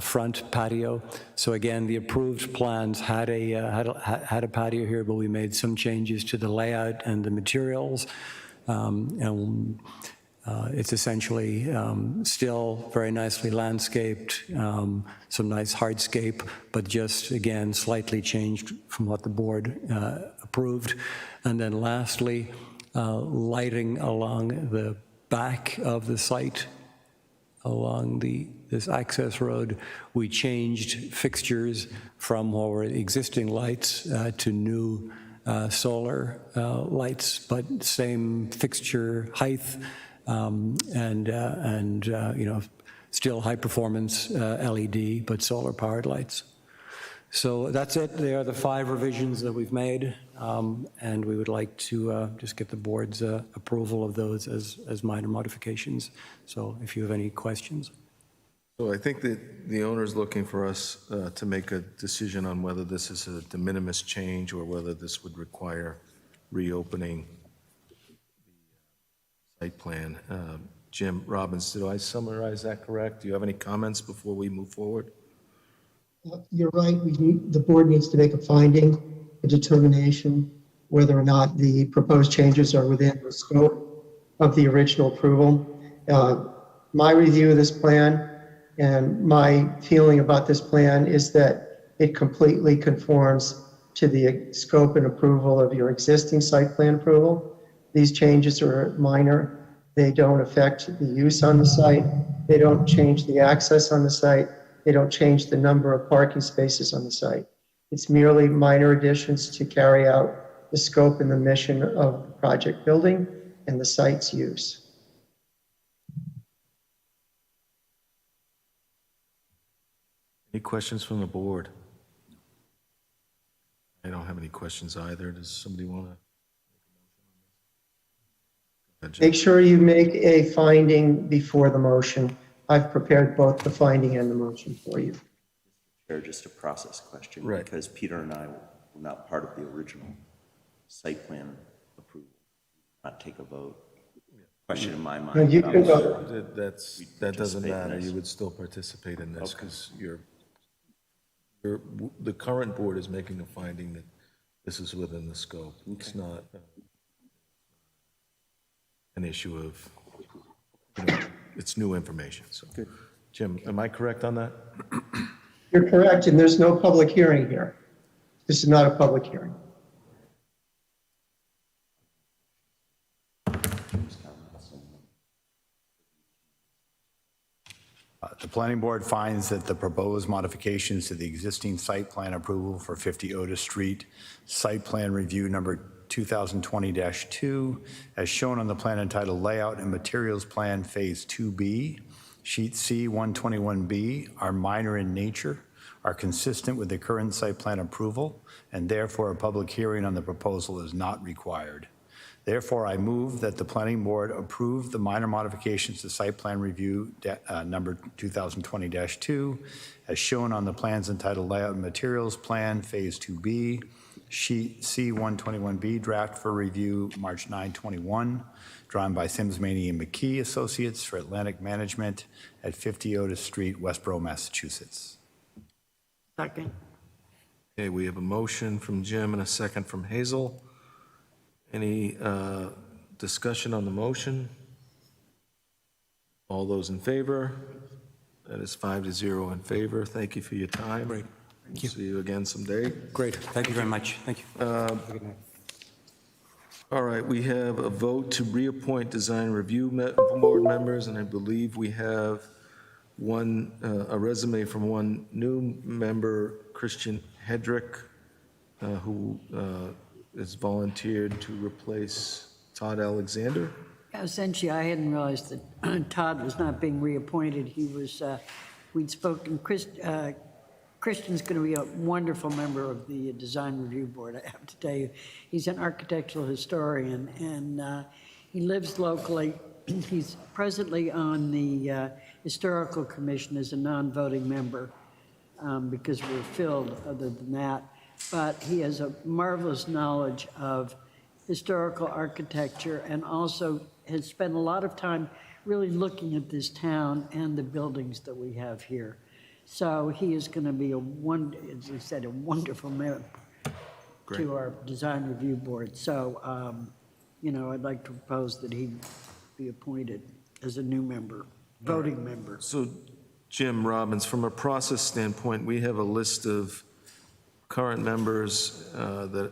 front patio. So again, the approved plans had a patio here, but we made some changes to the layout and the materials. It's essentially still very nicely landscaped, some nice hardscape, but just, again, slightly changed from what the board approved. And then lastly, lighting along the back of the site, along this access road. We changed fixtures from what were existing lights to new solar lights, but same fixture height, and still high-performance LED, but solar-powered lights. So that's it. They are the 5 revisions that we've made, and we would like to just get the board's approval of those as minor modifications. So if you have any questions. So I think that the owner is looking for us to make a decision on whether this is a de minimis change or whether this would require reopening the site plan. Jim Robbins, did I summarize that correct? Do you have any comments before we move forward? You're right, the board needs to make a finding, a determination, whether or not the proposed changes are within the scope of the original approval. My review of this plan and my feeling about this plan is that it completely conforms to the scope and approval of your existing site plan approval. These changes are minor. They don't affect the use on the site. They don't change the access on the site. They don't change the number of parking spaces on the site. It's merely minor additions to carry out the scope and the mission of the project building and the site's use. Any questions from the board? I don't have any questions either. Does somebody want to? Make sure you make a finding before the motion. I've prepared both the finding and the motion for you. Chair, just a process question. Right. Because Peter and I were not part of the original site plan approval. Not take a vote. Question in my mind. No, you can vote. That doesn't matter. You would still participate in this because the current board is making a finding that this is within the scope. It's not an issue of, it's new information. So, good. Jim, am I correct on that? You're correct, and there's no public hearing here. This is not a public hearing. The planning board finds that the proposed modifications to the existing site plan approval for 50 Otis Street, site plan review number 2020-2, as shown on the plan entitled Layout and Materials Plan Phase 2B, Sheet C 121B, are minor in nature, are consistent with the current site plan approval, and therefore a public hearing on the proposal is not required. Therefore, I move that the planning board approve the minor modifications to site plan review number 2020-2 as shown on the plans entitled Layout and Materials Plan Phase 2B, Sheet C121B, draft for review March 9, 21, drawn by Sims, Maney, and McKee Associates for Atlantic Management at 50 Otis Street, Westboro, Massachusetts. Second. Okay, we have a motion from Jim and a second from Hazel. Any discussion on the motion? All those in favor? That is 5-0 in favor. Thank you for your time. Great. Thank you. See you again someday. Great. Thank you very much. Thank you. All right, we have a vote to reappoint design review board members, and I believe we have a resume from one new member, Christian Hedrick, who is volunteered to replace Todd Alexander. Essentially, I hadn't realized that Todd was not being reappointed. He was, we'd spoken, Christian's going to be a wonderful member of the Design Review Board, I have to tell you. He's an architectural historian, and he lives locally. He's presently on the Historical Commission as a non-voting member because we're filled other than that. But he has a marvelous knowledge of historical architecture and also has spent a lot of time really looking at this town and the buildings that we have here. So he is going to be as I said, a wonderful member to our design review board. So, I'd like to propose that he be appointed as a new member, voting member. So, Jim Robbins, from a process standpoint, we have a list of current members that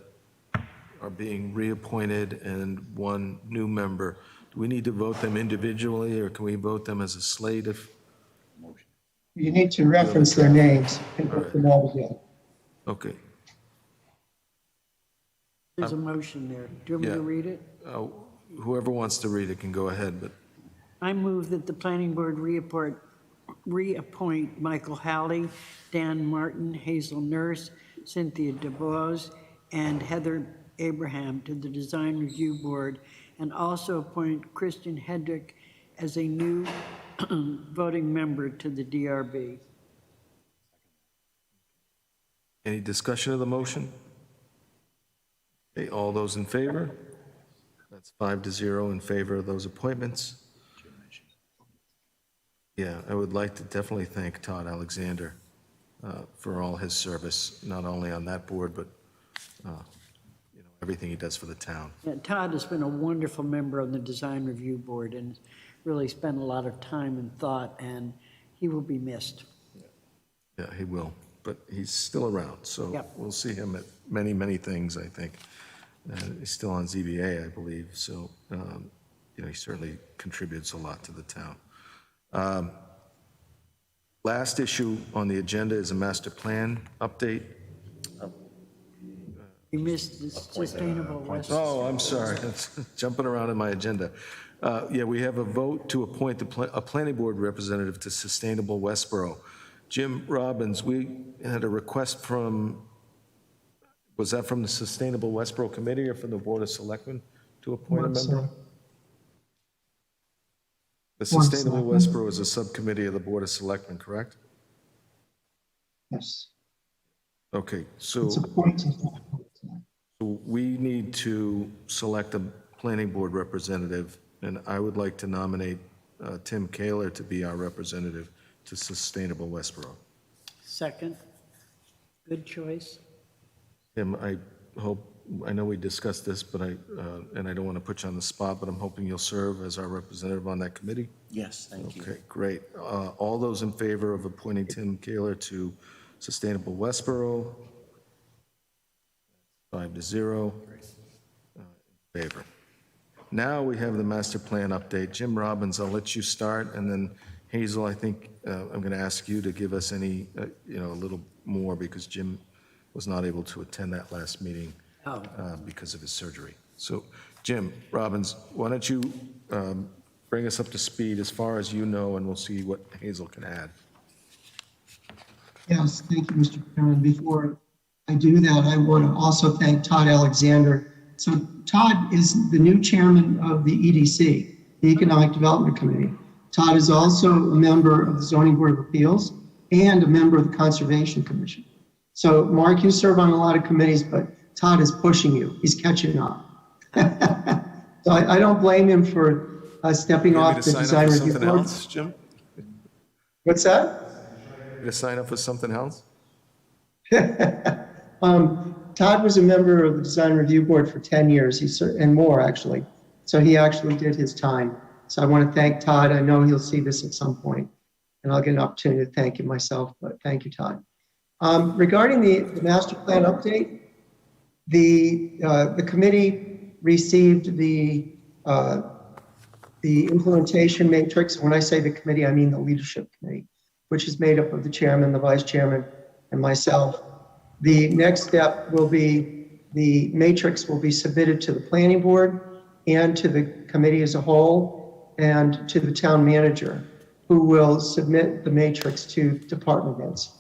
are being reappointed and one new member. Do we need to vote them individually, or can we vote them as a slate of? You need to reference their names and put them all together. Okay. There's a motion there. Do you want me to read it? Whoever wants to read it can go ahead, but I move that the planning board reappoint Michael Halley, Dan Martin, Hazel Nurse, Cynthia DeBose, and Heather Abraham to the Design Review Board, and also appoint Kristen Hedrick as a new voting member to the DRB. Any discussion of the motion? Okay, all those in favor? That's 5-0 in favor of those appointments. Yeah, I would like to definitely thank Todd Alexander for all his service, not only on that board, but everything he does for the town. Yeah, Todd has been a wonderful member on the Design Review Board and really spent a lot of time and thought, and he will be missed. Yeah, he will, but he's still around, so Yep. we'll see him at many, many things, I think. He's still on ZBA, I believe, so, he certainly contributes a lot to the town. Last issue on the agenda is a master plan update. You missed the Sustainable West. Oh, I'm sorry, that's jumping around in my agenda. Yeah, we have a vote to appoint a planning board representative to Sustainable Westboro. Jim Robbins, we had a request from, was that from the Sustainable Westboro Committee or from the Board of Selectmen to appoint a member? The Sustainable Westboro is a subcommittee of the Board of Selectmen, correct? Yes. Okay, so It's appointed. we need to select a planning board representative, and I would like to nominate Tim Kaler to be our representative to Sustainable Westboro. Second. Good choice. Tim, I know we discussed this, but and I don't want to put you on the spot, but I'm hoping you'll serve as our representative on that committee. Yes, thank you. Okay, great. All those in favor of appointing Tim Kaler to Sustainable Westboro? 5-0. In favor. Now we have the master plan update. Jim Robbins, I'll let you start, and then Hazel, I think I'm going to ask you to give us any, a little more, because Jim was not able to attend that last meeting because of his surgery. So, Jim Robbins, why don't you bring us up to speed as far as you know, and we'll see what Hazel can add. Yes, thank you, Mr. Chairman. Before I do that, I want to also thank Todd Alexander. So Todd is the new chairman of the EDC, the Economic Development Committee. Todd is also a member of the Zoning Board of Appeals and a member of the Conservation Commission. So Mark, you serve on a lot of committees, but Todd is pushing you. He's catching up. So I don't blame him for stepping off the design review board. Else, Jim? What's that? To sign up for something else? Todd was a member of the Design Review Board for 10 years, and more actually. So he actually did his time. So I want to thank Todd. I know he'll see this at some point, and I'll get an opportunity to thank him myself, but thank you, Todd. Regarding the master plan update, the committee received the implementation matrix. When I say the committee, I mean the leadership committee, which is made up of the chairman, the vice chairman, and myself. The next step will be the matrix will be submitted to the planning board and to the committee as a whole and to the town manager, who will submit the matrix to department heads.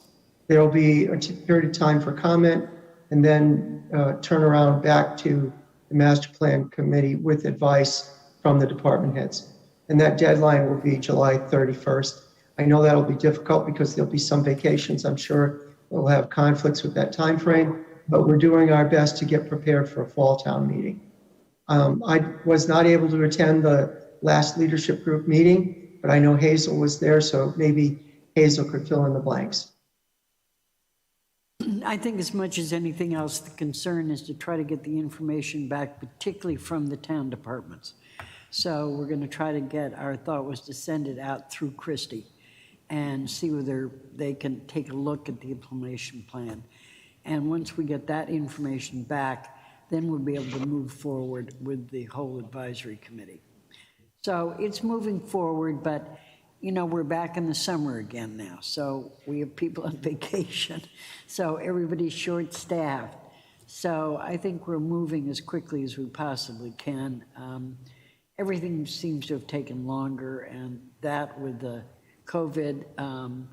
There will be a period of time for comment and then turn around back to the master plan committee with advice from the department heads. And that deadline will be July 31st. I know that'll be difficult because there'll be some vacations. I'm sure we'll have conflicts with that time frame, but we're doing our best to get prepared for a fall town meeting. I was not able to attend the last leadership group meeting, but I know Hazel was there, so maybe Hazel could fill in the blanks. I think as much as anything else, the concern is to try to get the information back, particularly from the town departments. So we're going to try to get, our thought was to send it out through Christie and see whether they can take a look at the implementation plan. And once we get that information back, then we'll be able to move forward with the whole advisory committee. So it's moving forward, but we're back in the summer again now. So we have people on vacation. So everybody's short-staffed. So I think we're moving as quickly as we possibly can. Everything seems to have taken longer, and that with the COVID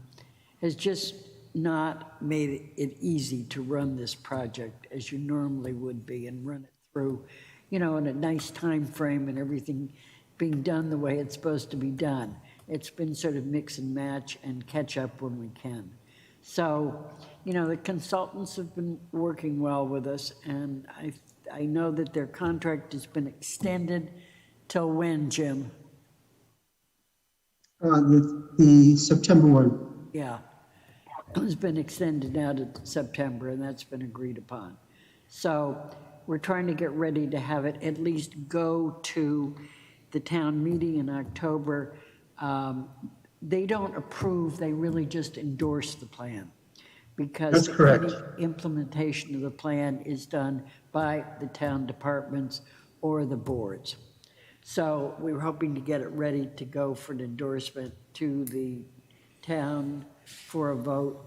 has just not made it easy to run this project as you normally would be and run it through, you know, in a nice time frame and everything being done the way it's supposed to be done. It's been sort of mix and match and catch up when we can. So, you know, the consultants have been working well with us, and I know that their contract has been extended till when, Jim? The September one. Yeah, it's been extended now to September, and that's been agreed upon. So we're trying to get ready to have it at least go to the town meeting in October. They don't approve, they really just endorse the plan. Because That's correct. any implementation of the plan is done by the town departments or the boards. So we were hoping to get it ready to go for an endorsement to the town for a vote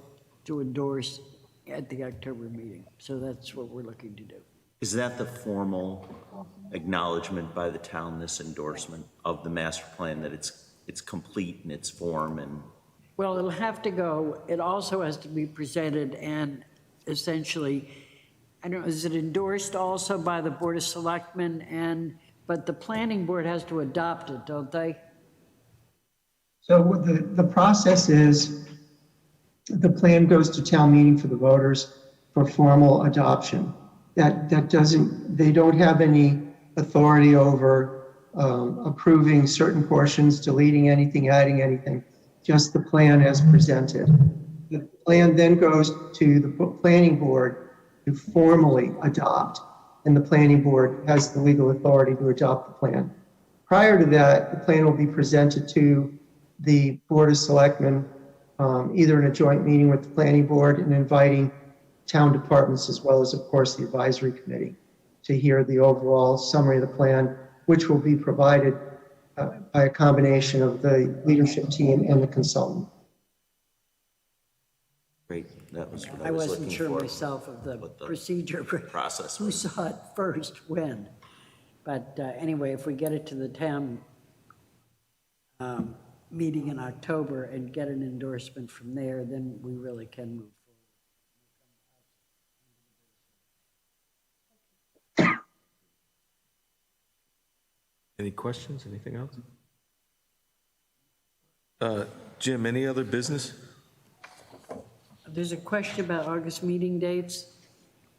to endorse at the October meeting. So that's what we're looking to do. Is that the formal acknowledgement by the town, this endorsement of the master plan, that it's complete in its form? And Well, it'll have to go, it also has to be presented and essentially, I don't know, is it endorsed also by the Board of Selectmen but the planning board has to adopt it, don't they? So what the process is, the plan goes to town meeting for the voters for formal adoption. That doesn't, they don't have any authority over approving certain portions, deleting anything, adding anything, just the plan as presented. The plan then goes to the planning board to formally adopt, and the planning board has the legal authority to adopt the plan. Prior to that, the plan will be presented to the Board of Selectmen, either in a joint meeting with the planning board and inviting town departments as well as, of course, the advisory committee to hear the overall summary of the plan, which will be provided by a combination of the leadership team and the consultant. great, that was what I I was wasn't looking sure for. myself of the what the procedure, process who was. saw it first, when. But anyway, if we get it to the town meeting in October and get an endorsement from there, then we really can move forward. Any questions, anything else? Jim, any other business? There's a question about August meeting dates.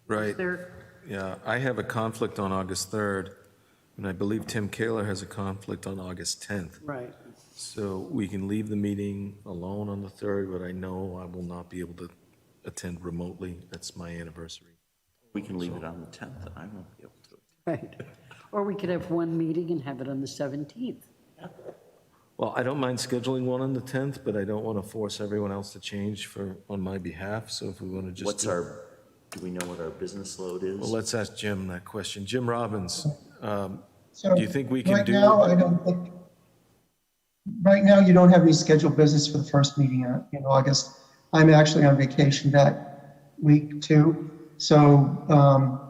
Right. Is there? Yeah, I have a conflict on August 3rd, and I believe Tim Kaler has a conflict on August 10th. Right. So we can leave the meeting alone on the 3rd, but I know I will not be able to attend remotely. That's my anniversary. We can leave it on the 10th, and I won't be able to. Right. Or we could have one meeting and have it on the 17th. Well, I don't mind scheduling one on the 10th, but I don't want to force everyone else to change on my behalf. So if we want to just. Do we know what our business load is? Well, let's ask Jim that question. Jim Robbins, So do you think we can right do? now, I don't think, right now, you don't have any scheduled business for the first meeting in August. I'm actually on vacation that week too. So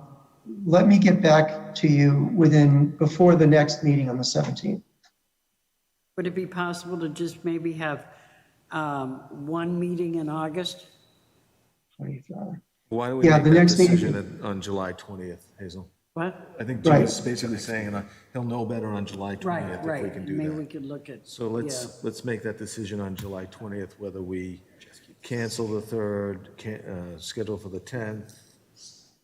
let me get back to you before the next meeting on the 17th. Would it be possible to just maybe have one meeting in August? 24. Why don't we Yeah, make the that next meeting- decision on July 20th, Hazel? What? I think Jim Right. is basically saying, he'll know better on July 20th if we can do Maybe that. we could look at. So let's make that decision on July 20th, whether we cancel the 3rd, schedule for the 10th,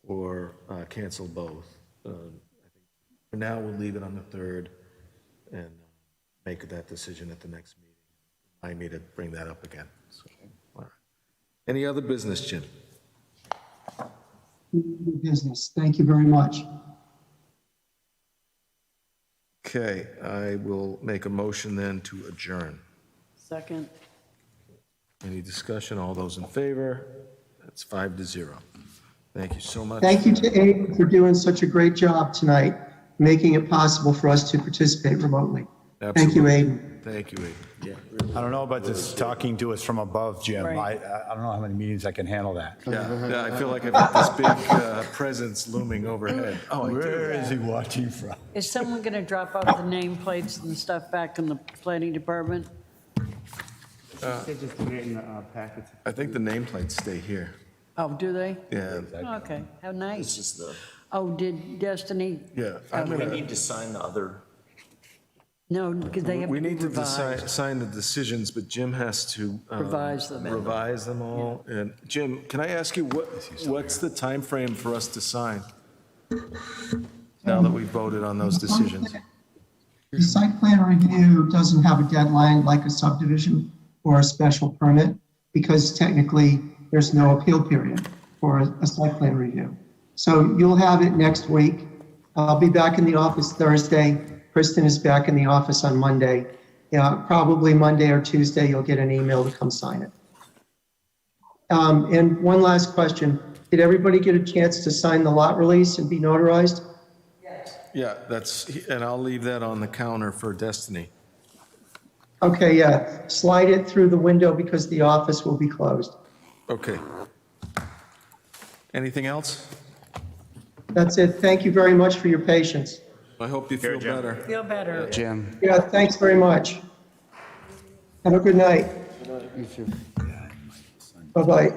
or cancel both. I think for now, we'll leave it on the 3rd and make that decision at the next meeting. I need to bring that up again. So, all right. Any other business, Jim? Business. Thank you very much. Okay, I will make a motion then to adjourn. Second. Any discussion? All those in favor? That's 5-0. Thank you so much. Thank you to Aiden for doing such a great job tonight, making it possible for us to participate remotely. Thank you, Absolutely. Aiden. Thank you, Aiden. Yeah. I don't know about this talking to us from above, Jim. Right. I don't know how many meetings I can handle that. Yeah, I feel like I've got this big presence looming overhead. Oh, I do. Where is he watching from? Is someone going to drop off the nameplates and stuff back in the planning department? They just put it in the packets. I think the nameplates stay here. Oh, do they? Yeah. Okay, how nice. This is the, Oh, did Destiny? Yeah. we need to sign the other, No, because they have to We be need to revised. sign the decisions, but Jim has to. Revise them. Revise them all. And Jim, can I ask you, what's the time frame for us to sign? Now that we voted on those decisions? The site plan review doesn't have a deadline like a subdivision or a special permit because technically there's no appeal period for a site plan review. So you'll have it next week. I'll be back in the office Thursday. Kristen is back in the office on Monday. Yeah, probably Monday or Tuesday, you'll get an email to come sign it. And one last question. Did everybody get a chance to sign the lot release and be notarized? Yeah, and I'll leave that on the counter for Destiny. Okay, yeah. Slide it through the window because the office will be closed. Okay. Anything else? That's it. Thank you very much for your patience. I hope you feel better. Feel better. Jim. Yeah, thanks very much. Have a good night. You too. Bye-bye.